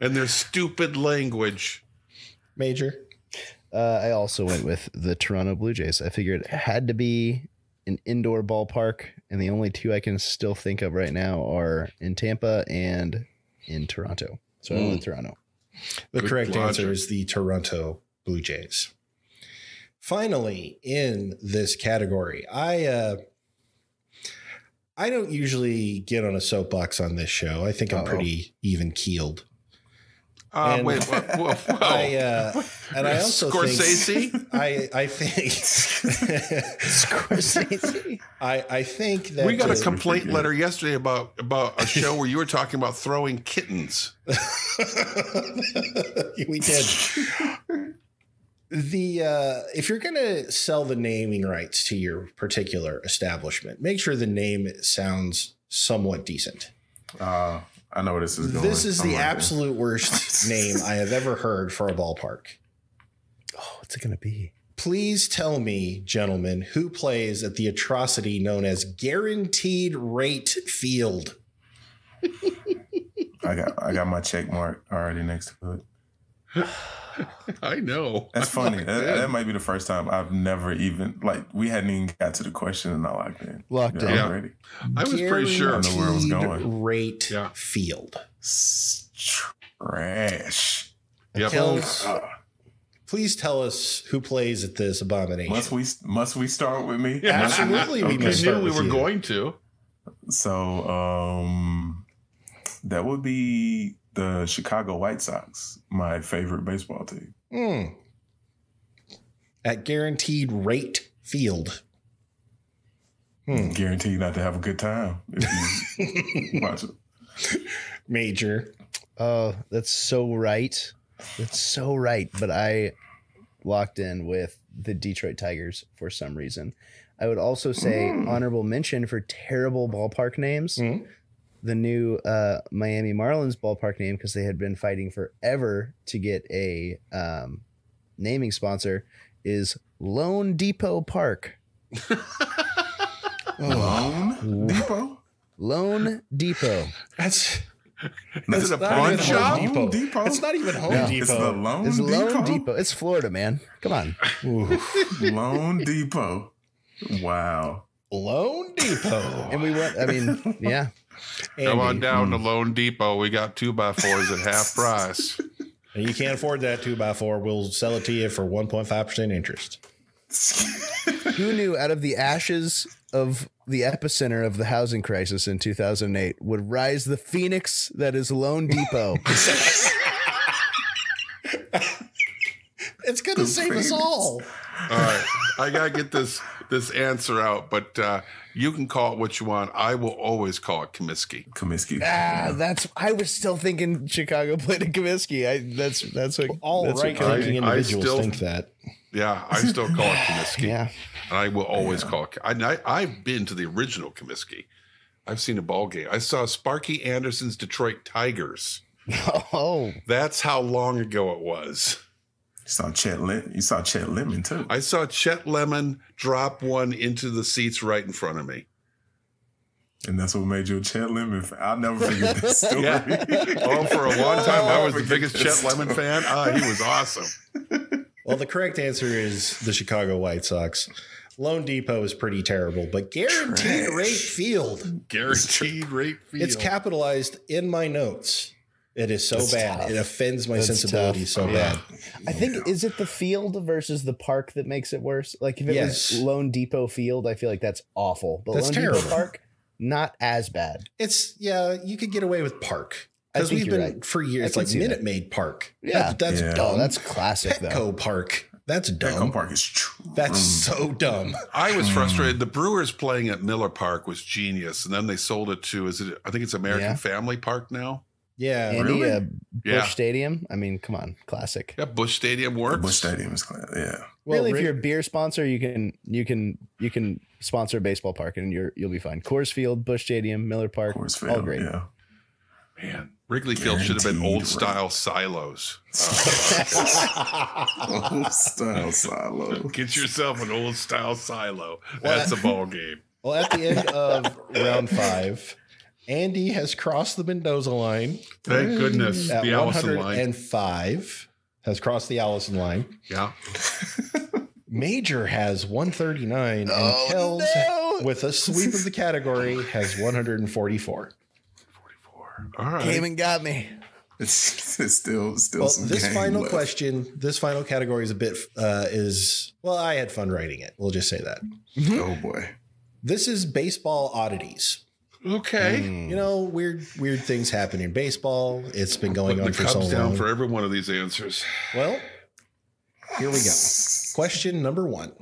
and their stupid language. Major. I also went with the Toronto Blue Jays. I figured it had to be an indoor ballpark, and the only two I can still think of right now are in Tampa and in Toronto. So I went with Toronto. The Good correct logic. answer is the Toronto Blue Jays. Finally, in this category, I I don't usually get on a soapbox on this show. I think I'm pretty even keeled. Wait, whoa. I also Scorsese? think I think Scorsese. I think that We got a complaint letter yesterday about a show where you were talking about throwing kittens. we did. If you're going to sell the naming rights to your particular establishment, make sure the name sounds somewhat decent. I know where this is going. This is the absolute worst name I have ever heard for a ballpark. Oh, what's it going to be? Please tell me, gentlemen, who plays at the atrocity known as Guaranteed Rate Field? I got my check mark already next to it. I know. That's funny. That might be the first time I've never even, we hadn't even got to the question and I locked in. Locked in. Already. I was pretty sure. I know where it was going. Rate Field. Trash. Yep. Please tell us who plays at this abomination. Must we start with me? Yeah. Absolutely, we We must start knew we with were you. going to. So that would be the Chicago White Sox, my favorite baseball team. At Guaranteed Rate Field. Guaranteed not to have a good time if you watch it. Major. Oh, that's so right. That's so right. But I locked in with the Detroit Tigers for some reason. I would also say honorable mention for terrible ballpark names. The new Miami Marlins ballpark name, because they had been fighting forever to get a naming sponsor, is Lone Depot Park. Lone Depot? Lone Depot. Is That's it a not pawn even shop? Home Home Depot? It's not even Home No. Depot. It's the Lone It's Depot? Lone Depot. It's Florida, man. Come on. Lone Depot. Wow. Lone Depot. And we went, I mean, yeah. Come on Andy, down to Lone Depot. We got 2x4s at half price. and you can't afford that 2x4. We'll sell it to you for 1.5% interest. Who knew out of the ashes of the epicenter of the housing crisis in 2008 would rise the phoenix that is Lone Depot? It's going to save us all. All right. I got to get this answer out, but you can call it what you want. I will always call it Comiskey. Comiskey. I was still thinking Chicago played a Comiskey. That's what All right-thinking individuals still think that. Yeah, I still call it Comiskey. Yeah. And I will always call it. I've been to the original Comiskey. I've seen a ball game. I saw Sparky Anderson's Detroit Tigers. Oh, That's how long ago it was. You saw Chet Lemon too. I saw Chet Lemon drop one into the seats right in front of me. And that's what made you a Chet Lemon fan. I'll never forget this story. Yeah. Oh, for a long time, I was the biggest Chet Lemon fan. He was awesome. Well, the correct answer is the Chicago White Sox. Lone Depot is pretty terrible, but Guaranteed Rate Field. Guaranteed rate field. It's capitalized in my notes. It is so That's bad. tough. It offends my That's sensibilities tough. so bad. I think, is it the field versus the park that makes it worse? Like if it Yes. was Lone Depot Field, I feel like that's awful. But That's Lone terrible. Depot Park, not as bad. You could get away with Park. I Because think we've you're been right. for years. I It's can like see Minute that. Maid Park. Yeah. That's Yeah. dumb. Oh, that's classic though. Petco Park. That's Petco dumb. Park is true. That's so dumb. I was frustrated. The Brewers playing at Miller Park was genius, and then they sold it to I think it's American Yeah. Family Park now. Yeah. Andy, Really? Bush Yeah. Stadium. I mean, come on, classic. Yeah, Bush Stadium works. Busch Stadium is clear. Yeah. Well, really, if Rick- you're a beer sponsor, you can sponsor a baseball park and you'll be fine. Coors Field, Busch Stadium, Miller Park, Coors all Field. great. Yeah. Man, Wrigley Field should have been Guaranteed old style silos. Old style silo. Get yourself an old style silo. That's a ball game. Well, at the end of round 5, Andy has crossed the Mendoza line Thank goodness. at The Allison line. 105. Has crossed the Allison line. Yeah. Major has 139, and Kells, with a sweep of the category, has 144. 44. All right. Came and got me. It's still Well, some this game final left. question, this final category is a bit, I had fun writing it. We'll just say that. Oh boy. This is baseball oddities. Okay. You know, weird things happen in baseball. It's been going on for so long. Down for every one of these answers. Well, here we go. Question number 1.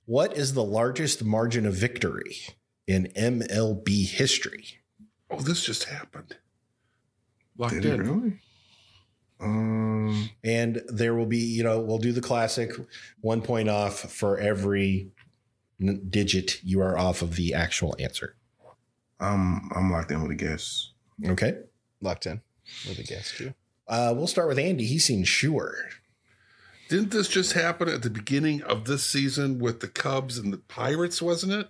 What is the largest margin of victory in MLB history? Oh, this just happened. Locked Did it in. really? And there will be, we'll do the classic 1 point off for every digit you are off of the actual answer. I'm locked in with a guess. Okay. Locked in with a guess too. We'll start with Andy. He seems sure. Didn't this just happen at the beginning of this season with the Cubs and the Pirates, wasn't it?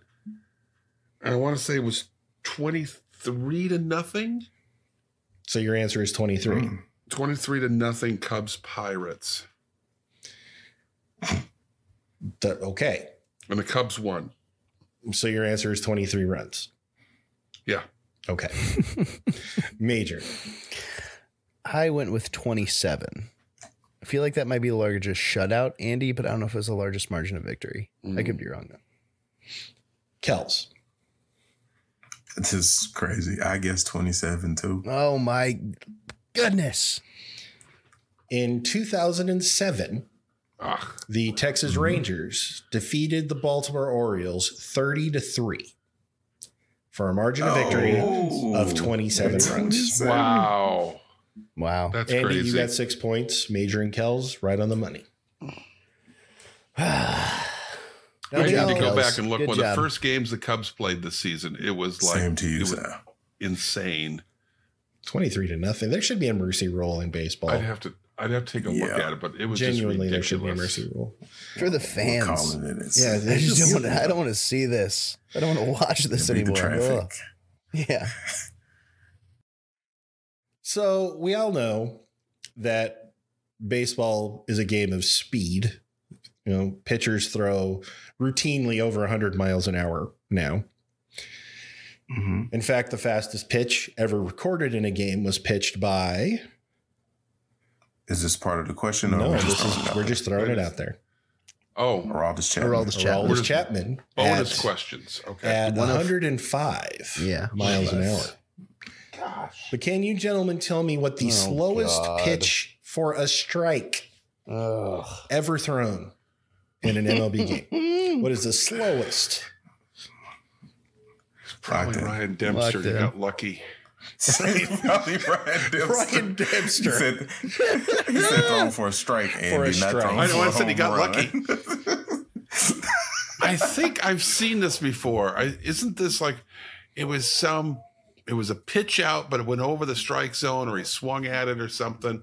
And I want to say it was 23-0. So your answer is 23. 23-0 Cubs Pirates. Okay. And the Cubs won. So your answer is 23 runs. Yeah. Okay. Major. I went with 27. I feel like that might be the largest shutout, Andy, but I don't know if it was the largest margin of victory. I could be wrong, though. Kels. This is crazy. I guess 27 too. Oh, my goodness. In 2007, the Texas Rangers defeated the Baltimore Orioles 30-3 for a margin of victory of 27 runs. Wow. That's Andy, crazy. you got 6 points. Major and Kels, right on the money. We need to go Kels. back and look. Good One of the job. first games the Cubs played this season, it was like Same to you, it was Sal. insane. 23-0. There should be a mercy rule in baseball. I'd have to take a look at it, but it was Genuinely, there just should be a ridiculous. mercy rule. For the We're fans. calling it. Yeah, I don't want to see this. I don't want to watch this Beat the anymore. traffic. Ugh. Yeah. So we all know that baseball is a game of speed. Pitchers throw routinely over 100 miles an hour now. Mm-hmm. In fact, the fastest pitch ever recorded in a game was pitched by... Is this part of the question? Or No, we're we're just throwing it out there. Oh, Aroldis Chapman. Aroldis Chapman. bonus questions. Okay. At 105 miles an hour. Gosh. But can you gentlemen tell me what the slowest pitch for a strike ever thrown in an MLB game? What is the slowest? Probably Ryan Dempster. You got lucky. Probably Brian Dempster. He said throwing for a strike, Andy, For a not strike. throwing I know. for I a said he got home lucky. run. I think I've seen this before. Isn't this like it was a pitch out, but it went over the strike zone, or he swung at it or something,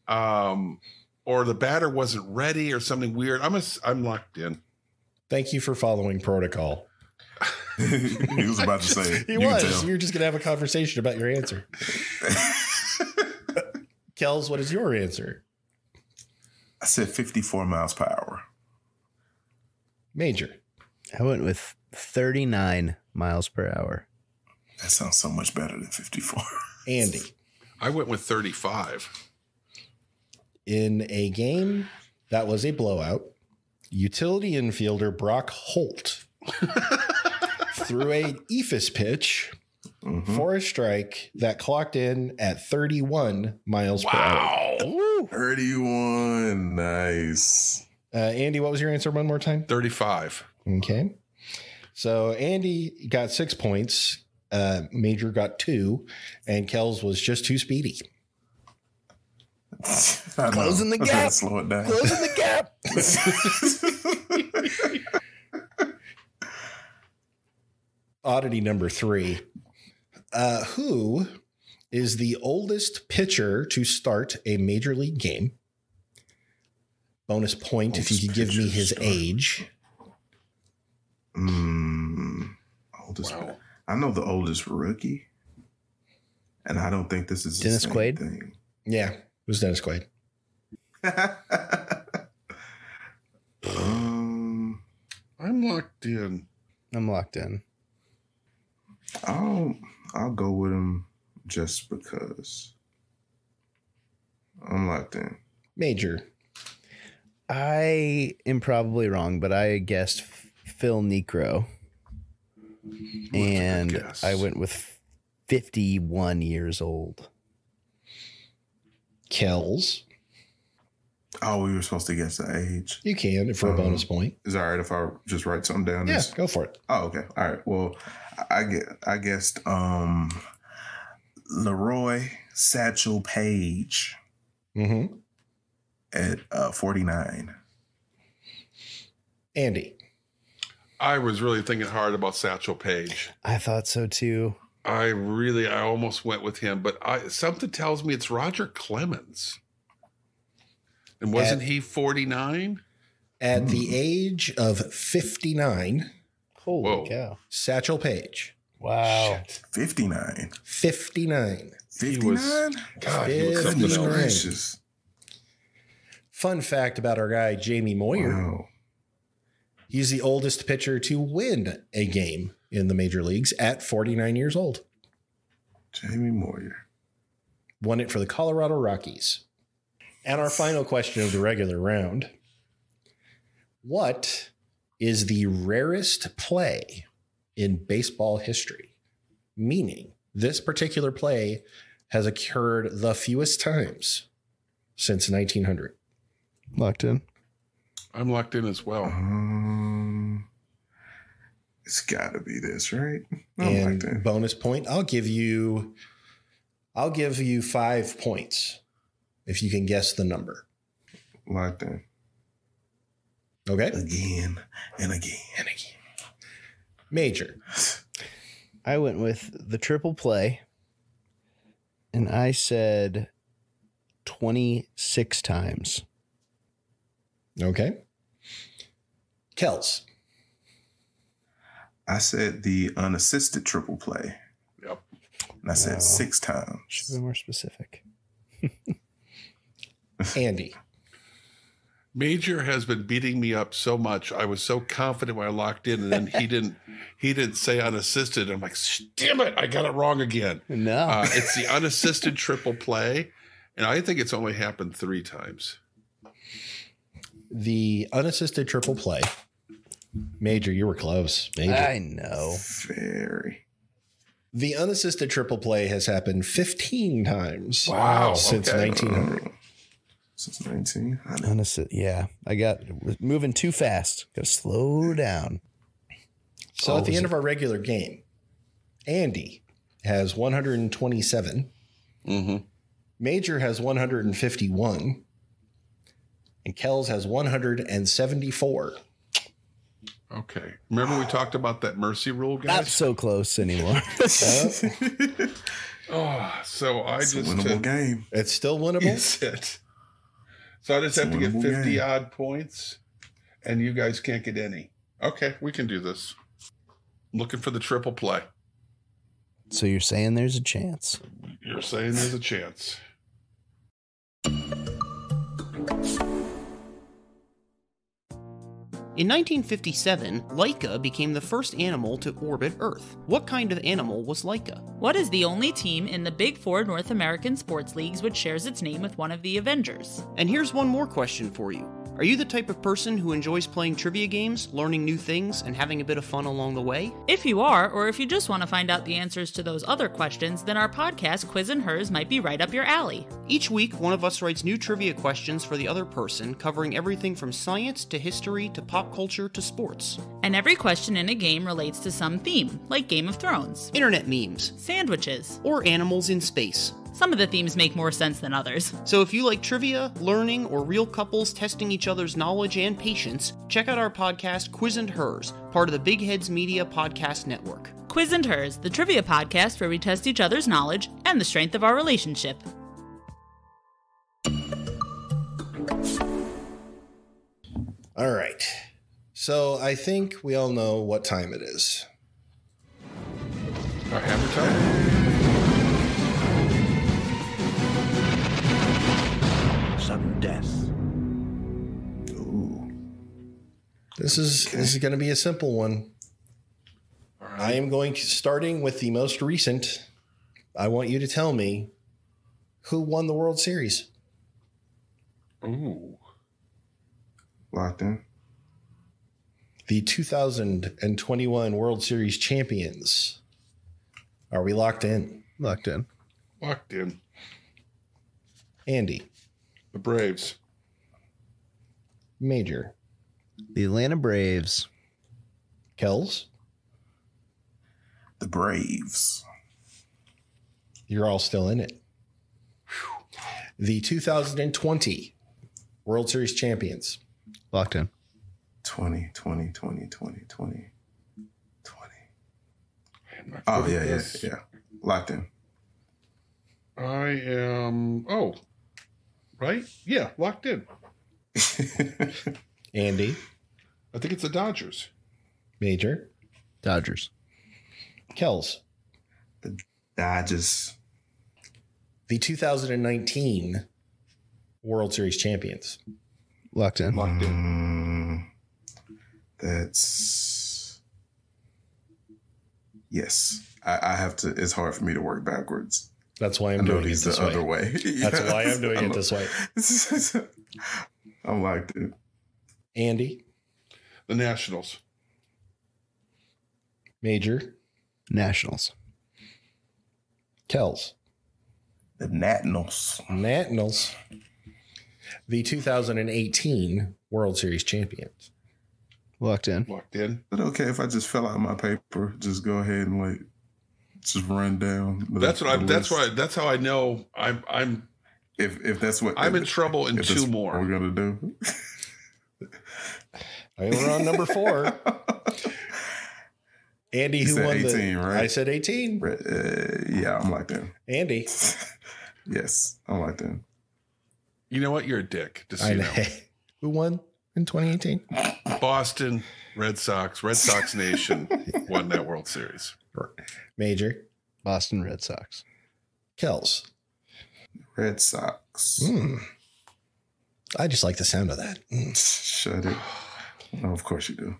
or the batter wasn't ready or something weird. I'm locked in. Thank you for following protocol. He was about to say it. He You can was. tell. You're just going to have a conversation about your answer. Kels, what is your answer? I said 54 miles per hour. Major. I went with 39 miles per hour. That sounds so much better than 54. Andy. I went with 35. In a game that was a blowout, utility infielder Brock Holt threw a eephus pitch for a strike that clocked in at 31 miles per hour. Wow. 31. Nice. Andy, what was your answer one more time? 35. Okay. So Andy got 6 points. Major got 2, and Kels was just too speedy. Closing the gap. Slow it down. Closing the gap. Oddity number 3. Who is the oldest pitcher to start a major league game? Bonus point if you could give me his age. Oldest. Wow. I know the oldest rookie, and I don't think this is Dennis the same Quaid? thing. Yeah, it was Dennis Quaid. I'm locked in. I'm locked in. I'll go with him just because. I'm locked in. Major. I am probably wrong, but I guessed Phil Necro. And Guess. I went with 51 years old. Kells. Oh, we were supposed to guess the age. You can for a bonus point. Is it all right if I just write something down? Yeah, go for it. Oh, okay. All right. Well, I guessed Leroy Satchel Page Mm-hmm. at 49. Andy. I was really thinking hard about Satchel Paige. I thought so too. I almost went with him, but something tells me it's Roger Clemens. And wasn't he 49? At the age of 59, Holy Whoa. cow. Satchel Paige. Wow. Shit. 59. 59. 59? God, he was something Goodness Right. else. gracious. Fun fact about our guy, Jamie Moyer. Wow. He's the oldest pitcher to win a game in the major leagues at 49 years old. Jamie Moyer. Won it for the Colorado Rockies. And our final question of the regular round. What is the rarest play in baseball history? Meaning, this particular play has occurred the fewest times since 1900. Locked in. I'm locked in as well. It's got to be this, right? I'm And locked in. bonus point, I'll give you 5 points if you can guess the number. Locked in. Okay? Again and again. And again. Major. I went with the triple play, and I said 26 times. Okay. Kels. I said the unassisted triple play. Yep. And I said Wow. 6 times. Should be more specific. Andy. Major has been beating me up so much. I was so confident when I locked in, and then he didn't say unassisted. I'm like, damn it, I got it wrong again. No. It's the unassisted triple play, and I think it's only happened 3 times. The unassisted triple play. Major, you were close. Major. I know. Very. The unassisted triple play has happened 15 times Wow, since okay. 1900. Since 1900. Honestly, yeah. I got moving too fast. Got to slow down. So at the end of our regular game, Andy has 127. Mm-hmm. Major has 151. And Kells has 174. Okay. Remember we talked about that mercy rule, Not guys? so close anymore. Oh, so I It's a just winnable game. It's still winnable. Is it? So I just have to get winnable 50 game. odd points, and you guys can't get any. Okay, we can do this. I'm looking for the triple play. So you're saying there's a chance. You're saying there's a chance. In 1957, Laika became the first animal to orbit Earth. What kind of animal was Laika? What is the only team in the Big Four North American sports leagues which shares its name with one of the Avengers? And here's one more question for you. Are you the type of person who enjoys playing trivia games, learning new things, and having a bit of fun along the way? If you are, or if you just want to find out the answers to those other questions, then our podcast, Quiz and Hers, might be right up your alley. Each week, one of us writes new trivia questions for the other person, covering everything from science to history to pop culture to sports. And every question in a game relates to some theme, like Game of Thrones, Internet memes, sandwiches. or animals in space. Some of the themes make more sense than others. So if you like trivia, learning, or real couples testing each other's knowledge and patience, check out our podcast, Quiz and Hers, part of the Big Heads Media Podcast Network. Quiz and Hers, the trivia podcast where we test each other's knowledge and the strength of our relationship. All right. So I think we all know what time it is. Our hammer time? Sudden death. Ooh. This is going to be a simple one. All right. I am going to, starting with the most recent, I want you to tell me who won the World Series. Ooh. Locked in. The 2021 World Series champions. Are we locked in? Locked in. Locked in. Andy. The Braves. Major. The Atlanta Braves. Kells. The Braves. You're all still in it. The 2020 World Series champions. Locked in. 20. I'm not Oh, good yeah, at yeah, this. yeah. Locked in. I am. Oh, right? Yeah, locked in. Andy. I think it's the Dodgers. Major. Dodgers. Kells. The Dodgers. The 2019 World Series champions. Locked in. Locked in. That's yes. I have to. It's hard for me to work backwards. That's why I I'm know doing it he's this the way. other way. That's why I'm doing it this way. I'm locked in. Andy. The Nationals. Major. Nationals. Kells. The Nationals. Nationals. The 2018 World Series champions. Locked in. Locked in. Is it okay if I just fill out my paper? Just go ahead and like just run down. That's what the That's list? why. That's how I know I'm. If that's what I'm in trouble in if that's two more. what we're gonna do. I mean, we're on number 4. Andy, You who said won 18, right? I said 18. Yeah, I'm locked in. Andy. Yes, I'm locked in. You know what? You're a dick. Just so I you know. know. Who won in 2018? Boston Red Sox Nation won that World Series. Major. Boston Red Sox. Kells. Red Sox. I just like the sound of that. Shut it. Oh, of course you do.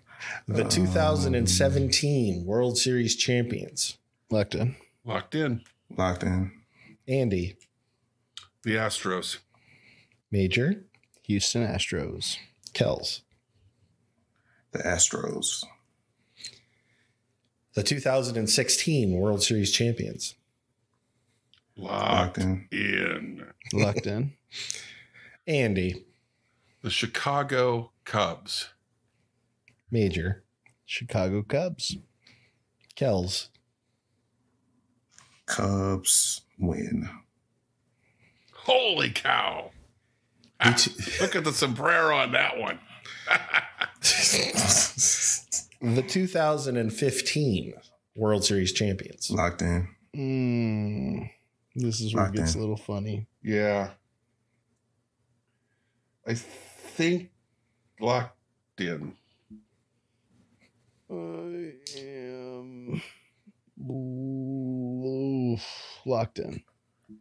The 2017 World Series champions. Locked in. Locked in. Locked in. Andy. The Astros. Major. Houston Astros. Kells. The Astros. The 2016 World Series champions. Locked in. Locked in. Andy. The Chicago Cubs. Major. Chicago Cubs. Kells. Cubs win. Holy cow. Look at the sombrero on that one. The 2015 World Series champions. Locked in. This is where Locked it gets in. a little funny. Yeah. I think locked in. I am locked in.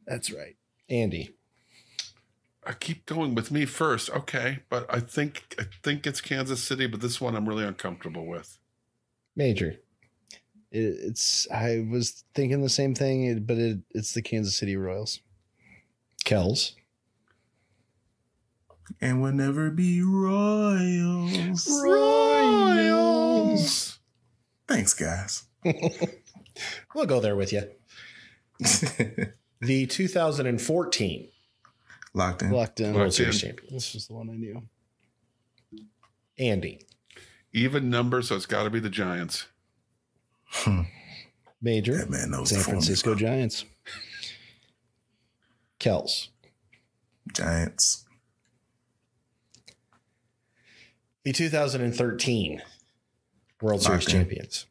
That's right. Andy. I keep going with me first. Okay, but I think it's Kansas City, but this one I'm really uncomfortable with. Major. It's. I was thinking the same thing, but it's the Kansas City Royals. Kells. And we'll never be royals. Royals. Thanks, guys. We'll go there with you. The 2014 Locked in. Locked in. World Locked Series in. champions. This was the one I knew. Andy. Even number, so it's got to be the Giants. Major. That man knows San the Francisco formula. Giants. Kells. Giants. The 2013 World Locked Series in. champions.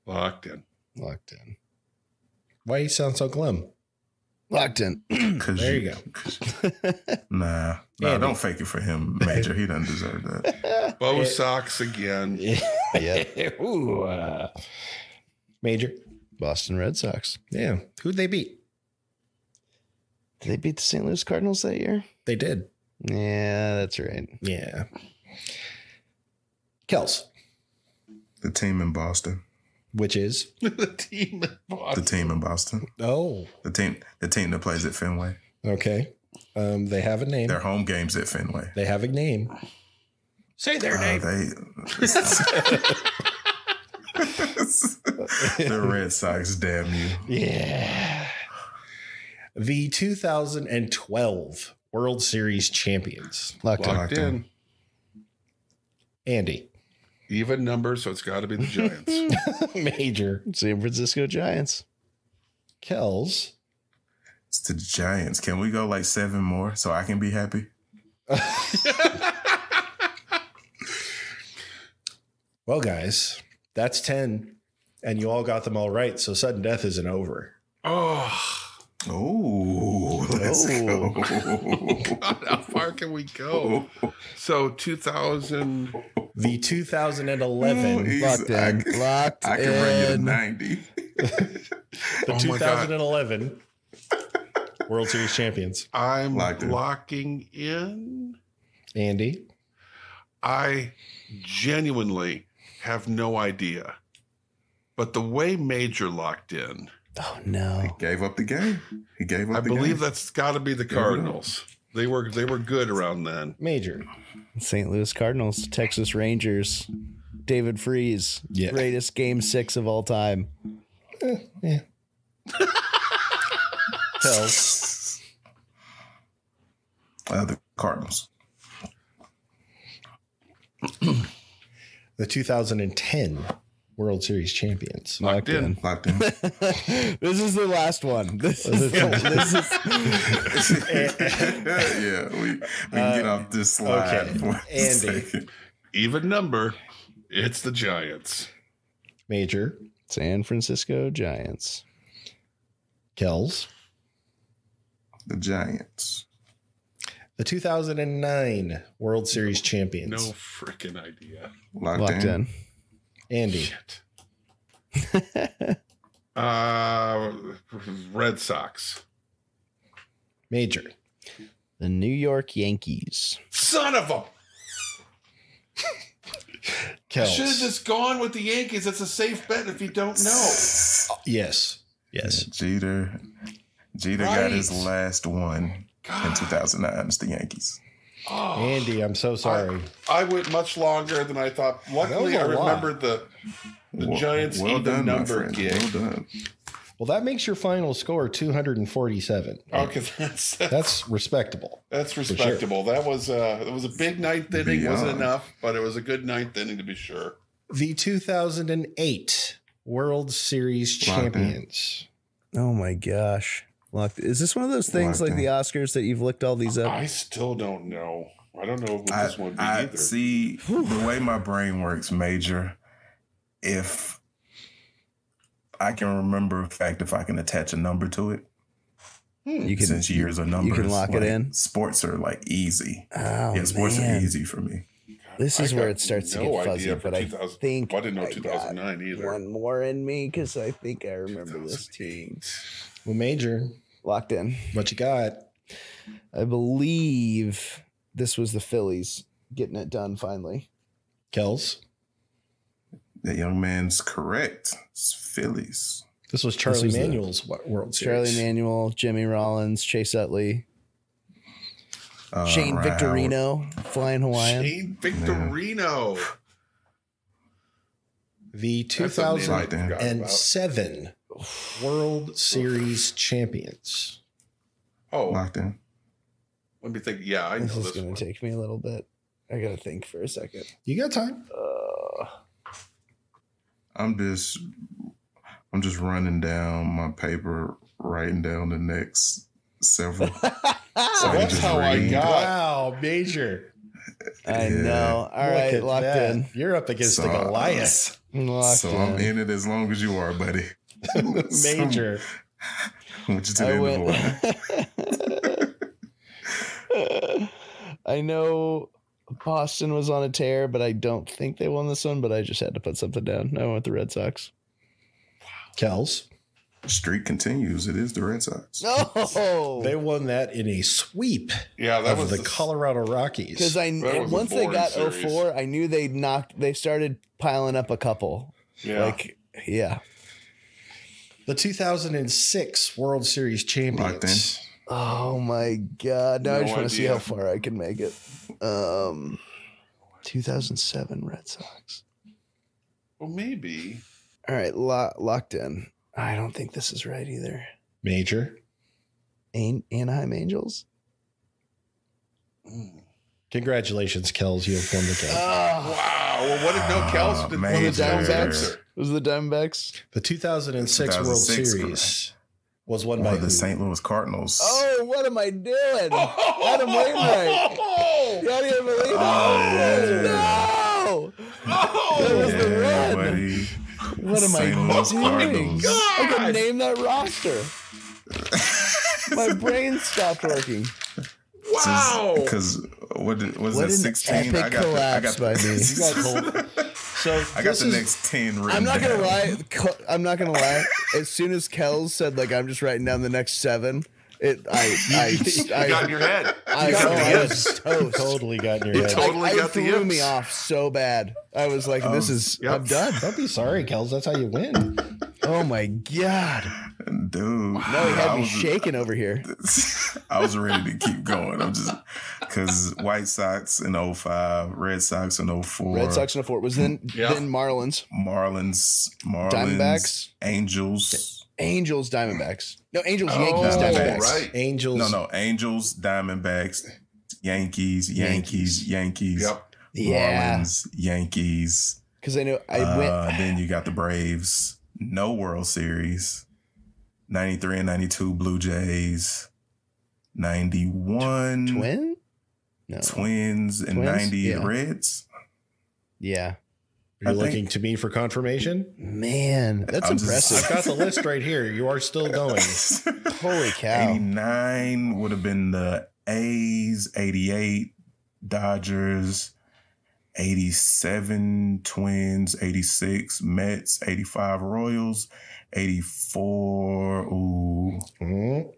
Locked in. Locked in. Why you sound so glum? Locked in. There you go. Nah, Andy. don't fake it for him, Major. He doesn't deserve that. Bo Sox again. Yep. Ooh, Major. Boston Red Sox. Yeah. Who'd they beat? Did they beat the St. Louis Cardinals that year? They did. Yeah, that's right. Yeah. Kells. The team in Boston. Which is? The team in Boston. The team in Boston. Oh, The team that plays at Fenway. okay. They have a name. Their home games at Fenway. They have a name. Say their name. The Red Sox, damn you. Yeah. The 2012 World Series champions. Locked in. Andy. Even number, so it's got to be the Giants. Major. San Francisco Giants. Kells. It's the Giants. Can we go like 7 more so I can be happy? Well, guys, that's 10. And you all got them all right. So sudden death isn't over. Let's go. God, how far can we go? So 2000. The 2011. Locked in. Locked I can bring you to 90. The 2011 World Series champions. I'm Locked in. locking in. Andy. I genuinely have no idea. But the way Major locked in, Oh no. Gave up the game. He gave up I the believe game. that's got to be the Cardinals. They were good around then. Major. St. Louis Cardinals, Texas Rangers, David Freese, Yeah. greatest game 6 of all time. Yeah. Kells. The Cardinals. The 2010 World Series champions. Locked in. Locked in. This is the last one. This is Yeah, we can get off this slide. okay. For a Andy. second. Even number, it's the Giants. Major. San Francisco Giants. Kells. The Giants. The 2009 World Series champions. No freaking idea. Locked in. Andy. Red Sox. Major. The New York Yankees. Son of a! I Kells. should have just gone with the Yankees. That's a safe bet if you don't know. Yes. Yes. Jeter got his last one in 2009. It's the Yankees. Oh, Andy, I'm so sorry. I went much longer than I thought. Luckily, I That was a lot. remembered the Giants well even done, my number friend. gig. Well done. Well, that makes your final score 247. Okay, That's respectable. that's respectable. That was it was a big ninth inning. Wasn't Beyond. enough, but it was a good ninth inning to be sure. The 2008 World Series Locked in. champions. Oh my gosh. Locked. Is this one of those things Locked like the in. Oscars that you've looked all these up? I still don't know. I don't know what this one would be I either. see the way my brain works, Major. If I can remember, in fact, if I can attach a number to it, You can, since years are numbers, you can lock it like, in. Sports are like easy. Oh, Yeah, sports man. are easy for me. This is I where got it starts to no get fuzzy, idea for but I 2000 think I didn't know got 2009 either. one more in me because I think I remember this team. Well, Major, Locked in. what you got? I believe this was the Phillies getting it done finally. Kells. That young man's correct. It's Phillies. This was Charlie was the- Manuel's World Series. Charlie Manuel, Jimmy Rollins, Chase Utley, Shane Ryan Victorino, Flying Hawaiian. Shane Victorino. The That's a name I forgot about. 2007 World Series champions. Oh, Locked in. let me think. Yeah, I know This is this going one. to take me a little bit. I got to think for a second. You got time? I'm just running down my paper, writing down the next several. So I That's just how I read. got. Wow, Major. I Yeah. know. All Look right, at locked that. in. You're up against So, the Goliath. Locked So in. I'm in it as long as you are, buddy. Major. Which is to the I end went. of the line. I know Boston was on a tear, but I don't think they won this one. But I just had to put something down. I went with the Red Sox. Kells. Streak continues. It is the Red Sox. No, They won that in a sweep Yeah, that of was the Colorado Rockies. because I That was a once they boring got series. 04, I knew they started piling up a couple. Yeah. Like, yeah. The 2006 World Series champions. Oh my god! Now I No just want to see idea. how far I can make it. 2007 Red Sox. Well, maybe. All right, locked in. I don't think this is right either. Major. Anaheim Angels. Congratulations, Kells. You have won the game. Wow. Well, what did no Kels did Major. The Diamondbacks. Was the Diamondbacks? The 2006 World 2006, Series was won by the who? St. Louis Cardinals. Oh, what am I doing? Adam Wainwright. Yadier Molina. Oh, No. That was the run. buddy. What am St. I Louis doing? Cardinals. I could name that roster. My brain stopped working. Wow. Because what was What that, an 16? epic collapse by me. You got cold. So I got the next 10 written I'm not gonna down. lie. I'm not gonna lie. As soon as Kells said, like, I'm just writing down the next 7, I got in your head. I was toast. Totally got in your You head. totally It got the threw yips. me off so bad. I was like, "This is Yep. I'm done." Don't be sorry, Kells. That's how you win. Oh my god! Dude. No, he had I me was- shaking over here. I was ready to keep going. I'm just because White Sox in 05, Red Sox in 04, Red Sox in a 4 was then Yeah. Marlins, Marlins, Diamondbacks? Angels. Angels, Diamondbacks. No, Angels, Oh, Yankees, Diamondbacks. right. Angels. No, Angels, Diamondbacks, Yankees. Yep. Yeah, Marlins, Yankees. because I know I went. Then you got the Braves. No World Series. 93 and 92 Blue Jays. 91 Twin? No. Twins and Twins? 90 Yeah. Reds. Yeah. You're I think- looking to me for confirmation? Man, that's I'm just- impressive. I've got the list right here. You are still going. Holy cow. 89 would have been the A's, 88 Dodgers, 87 Twins, 86 Mets, 85 Royals, 84 Mhm.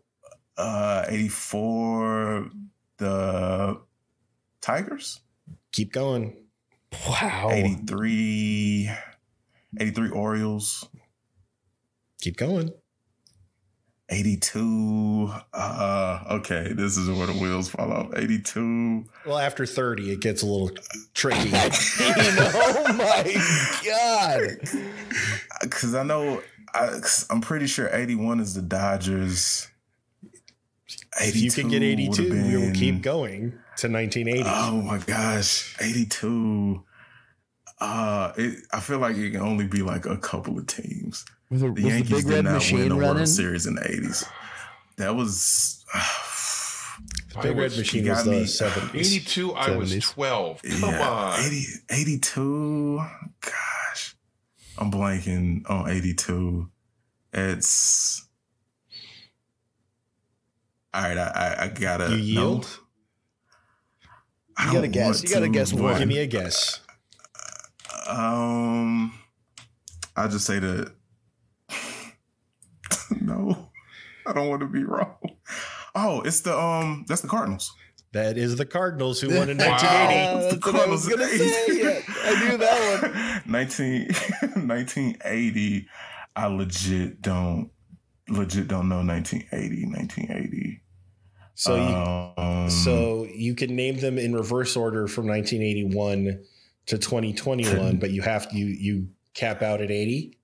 84 the Tigers, Keep going. Wow. 83 Orioles, Keep going. 82 okay, this is where the wheels fall off. 82 Well, after 30, it gets a little tricky. Oh my god. because I know I'm pretty sure 81 is the Dodgers. If you can get 82, we will keep going to 1980. Oh my gosh, 82. I feel like it can only be like a couple of teams. Was The the Yankees big did red not win machine the running? World Series in the 80s. That was The Big Red Machine you was got the me. 70s. 82, I was 70s. 12. Come on. 82. Gosh, I'm blanking on 82. It's all right. I gotta You yield? know. You gotta guess. You gotta guess one. Give me a guess. I just say that. No, I don't want to be wrong. Oh, it's that's the Cardinals. That is the Cardinals who won in Wow. 1980. That's what I was gonna say. Yeah, I knew that one. 1980. I legit don't know 1980. So you can name them in reverse order from 1981 to 2021, but you have to you cap out at 80.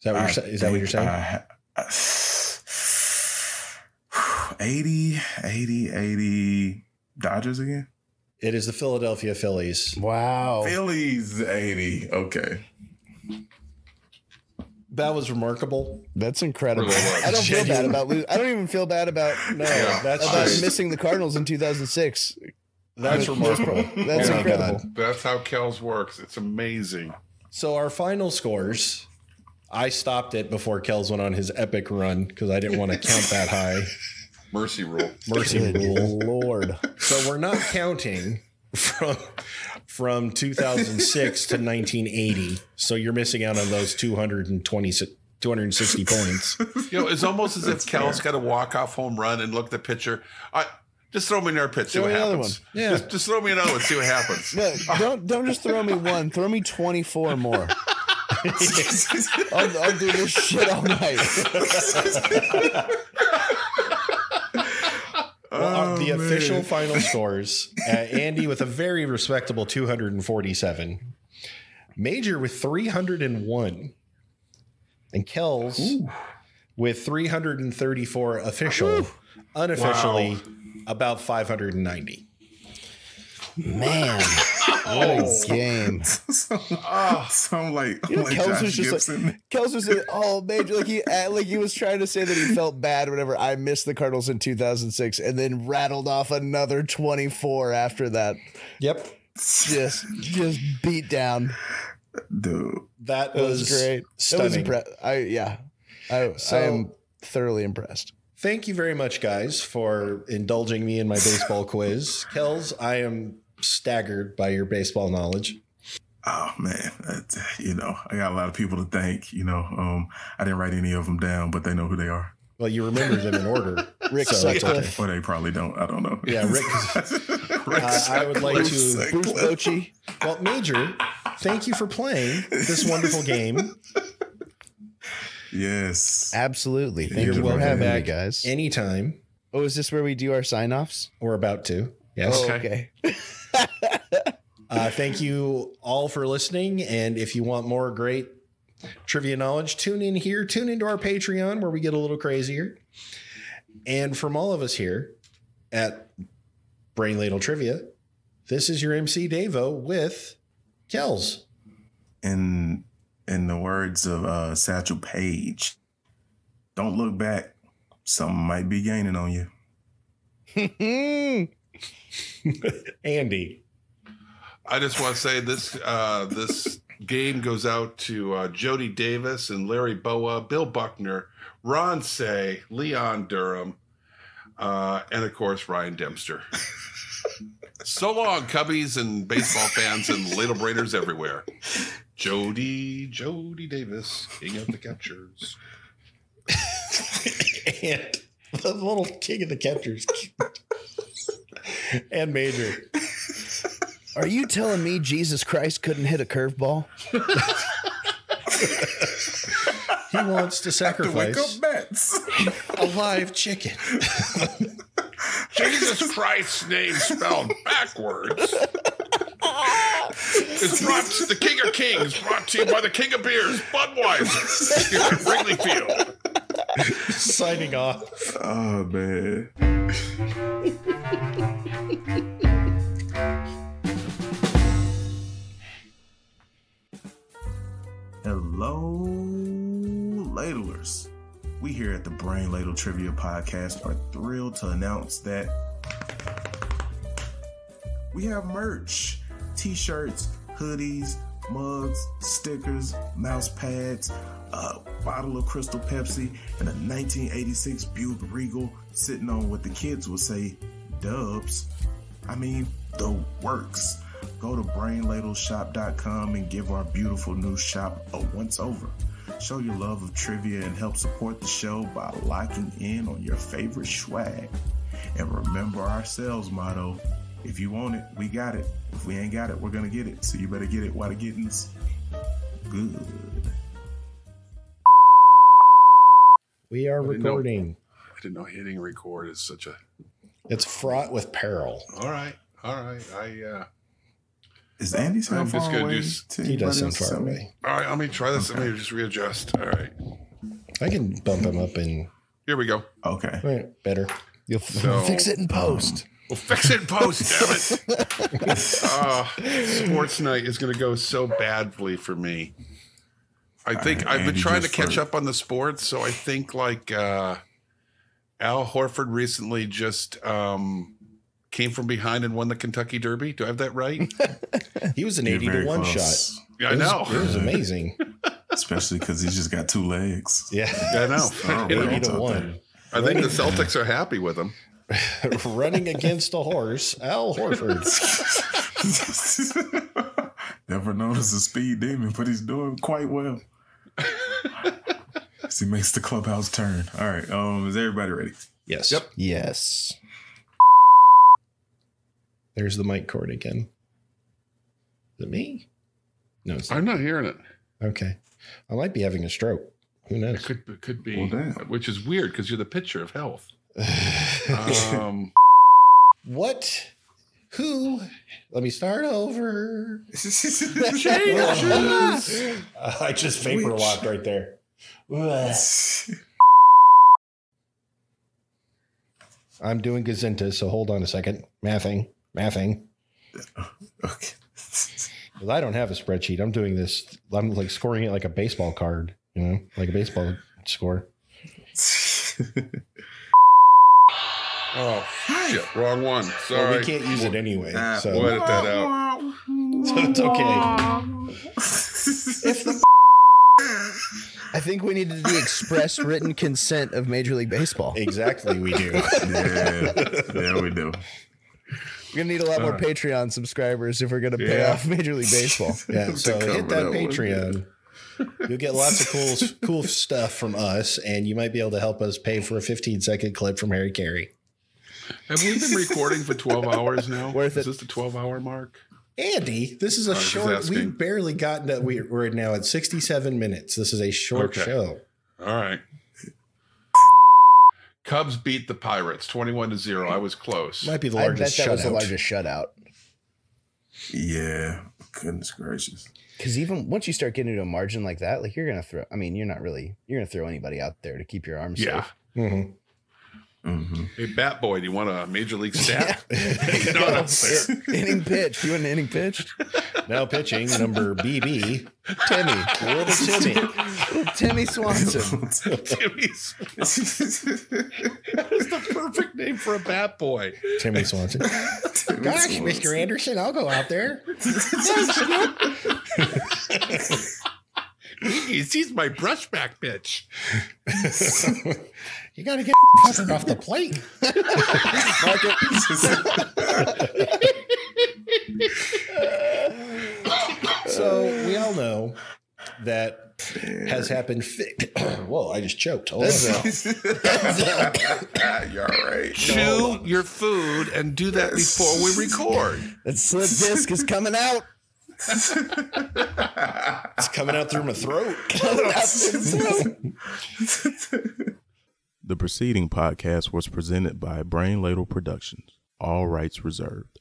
Is that what you're saying? 80 Dodgers again? It is the Philadelphia Phillies. Wow. Phillies 80. Okay. That was remarkable. That's incredible. Really was. I don't feel bad about losing. I don't even feel bad about That's about just missing the Cardinals in 2006. that's remarkable. That's Oh my incredible. God. That's how Kels works. It's amazing. So our final scores, I stopped it before Kells went on his epic run because I didn't want to count that high. Mercy rule. Mercy Good rule. Lord. So we're not counting from 2006 to 1980. So you're missing out on those 260 points. You know, it's almost as if Kel's got a walk-off home run and look at the pitcher. Just throw me another pitch, see Throw what me another happens. one. Yeah. Just throw me another one, see what happens. No, don't just throw me one. Throw me 24 more. I'll do this shit all night. Well, the official final scores, Andy with a very respectable 247, Major with 301, and Kells with 334 official, unofficially about 590. Man, what a game! So I'm like, Kells was just Gibson. like, Kells was like, oh, Major, like he was trying to say that he felt bad whenever I missed the Cardinals in 2006, and then rattled off another 24 after that. Yep, just beat down. Dude, that It was was great. stunning. I am thoroughly impressed. Thank you very much, guys, for indulging me in my baseball quiz. Kells, I am staggered by your baseball knowledge. oh man, I got a lot of people to thank. I didn't write any of them down, but they know who they are. Well, you remember them in order. Rick so that's Sutcliffe. Or they probably don't. I don't know. Yeah, Rick. I would like to. Bruce Bochy. Well, Major, thank you for playing this wonderful game. Yes. Absolutely. Thank You're you for welcome having me, back guys. anytime. Oh, is this where we do our sign-offs? We're about to. Yes. Oh, okay. Thank you all for listening. And if you want more great trivia knowledge, tune in here. Tune into our Patreon where we get a little crazier. And from all of us here at Brain Ladle Trivia, this is your MC Davo with Kells. In the words of Satchel Paige, don't look back. Something might be gaining on you. Andy. I just want to say this game goes out to Jody Davis and Larry Boa, Bill Buckner, Ron Say, Leon Durham, and of course Ryan Dempster. So long, Cubbies and baseball fans and ladle brainers everywhere. Jody Davis, king of the catchers. And the little king of the catchers. And Major. Are you telling me Jesus Christ couldn't hit a curveball? He wants to Wake sacrifice up, bats. a live chicken. Jesus Christ's name spelled backwards. It's brought to the King of Kings, brought to you by the King of Beers, Budweiser, here at Wrigley Field. Signing off. Oh man. Hello, ladlers. We here at the Brain Ladle Trivia Podcast are thrilled to announce that we have merch, t-shirts, hoodies, mugs, stickers, mouse pads, a bottle of Crystal Pepsi, and a 1986 Buick Regal sitting on what the kids would say, dubs. I mean, the works. Go to brainladleshop.com and give our beautiful new shop a once over. Show your love of trivia and help support the show by locking in on your favorite swag. And remember our sales motto, if you want it, we got it. If we ain't got it, we're going to get it. So you better get it while the getting's good. We are recording. I didn't know hitting record is such a... It's fraught with peril. All right. Is Andy sound I'm just far gonna away? do- He does sound far away. All right, let me try this. Let me just readjust. All right. I can bump him up and Here we go. Okay. better. You'll So- fix it in post. We'll fix it in post, damn it. Sports night is going to go so badly for me. I think I've been Andy trying to just catch for- up on the sports, so I think like Al Horford recently just came from behind and won the Kentucky Derby. Do I have that right? He was an You're 80 to very 1 close. shot. Yeah, I It was- know. It was amazing. Especially because he's just got two legs. Yeah. I know. Oh, You know, 80 it's to out 1. I think the Celtics are happy with him. Running against a horse, Al Horford. Never known as a speed demon, but he's doing quite well. As he makes the clubhouse turn. All right. Is everybody ready? Yes. Yep. Yes. There's the mic cord again. Is it me? No, it's not. I'm not hearing it. Okay. I might be having a stroke. Who knows? It could be, Well, damn. which is weird because you're the picture of health. What? Who? Let me start over. I just vapor locked right there. I'm doing Gazinta, so hold on a second. Mathing. Okay. Because I don't have a spreadsheet. I'm doing this. I'm like scoring it like a baseball card, like a baseball score. Oh, shit. Wrong one. Sorry. Well, we can't use it anyway. So We'll edit that out. So it's okay. If the I think we need to do express written consent of Major League Baseball. Exactly, we do. Yeah, we do. We're gonna need a lot more Patreon subscribers if we're gonna pay off Major League Baseball. Yeah, so hit that that Patreon. You'll get lots of cool stuff from us, and you might be able to help us pay for a 15-second clip from Harry Carey. Have we been recording for 12 hours now? Worth it. Is this the 12-hour mark? Andy, this is a short. We've barely gotten to. We're now at 67 minutes. This is a short show. All right. Cubs beat the Pirates 21-0. I was close. Might be the I largest bet that was the shutout. largest shutout. Yeah. Goodness gracious. Because even once you start getting to a margin like that, like you're gonna throw. I mean, you're gonna throw anybody out there to keep your arms safe. Mm-hmm. Mm-hmm. Hey, Bat Boy, do you want a major league stat? No, Inning pitch. You want an inning pitch? Now pitching number BB, Timmy. little Timmy. Little Timmy Swanson. Timmy Swanson. That is the perfect name for a Bat Boy. Timmy Swanson. Gosh, Mr. Anderson, I'll go out there. He sees my brushback pitch. You got to get fucking off the plate. So we all know that has happened. Whoa, I just choked. Hold on. You're all right. Chew your food and do that before we record. That slip disc is coming out. It's coming out through my throat. The preceding podcast was presented by Brain Ladle Productions. All rights reserved.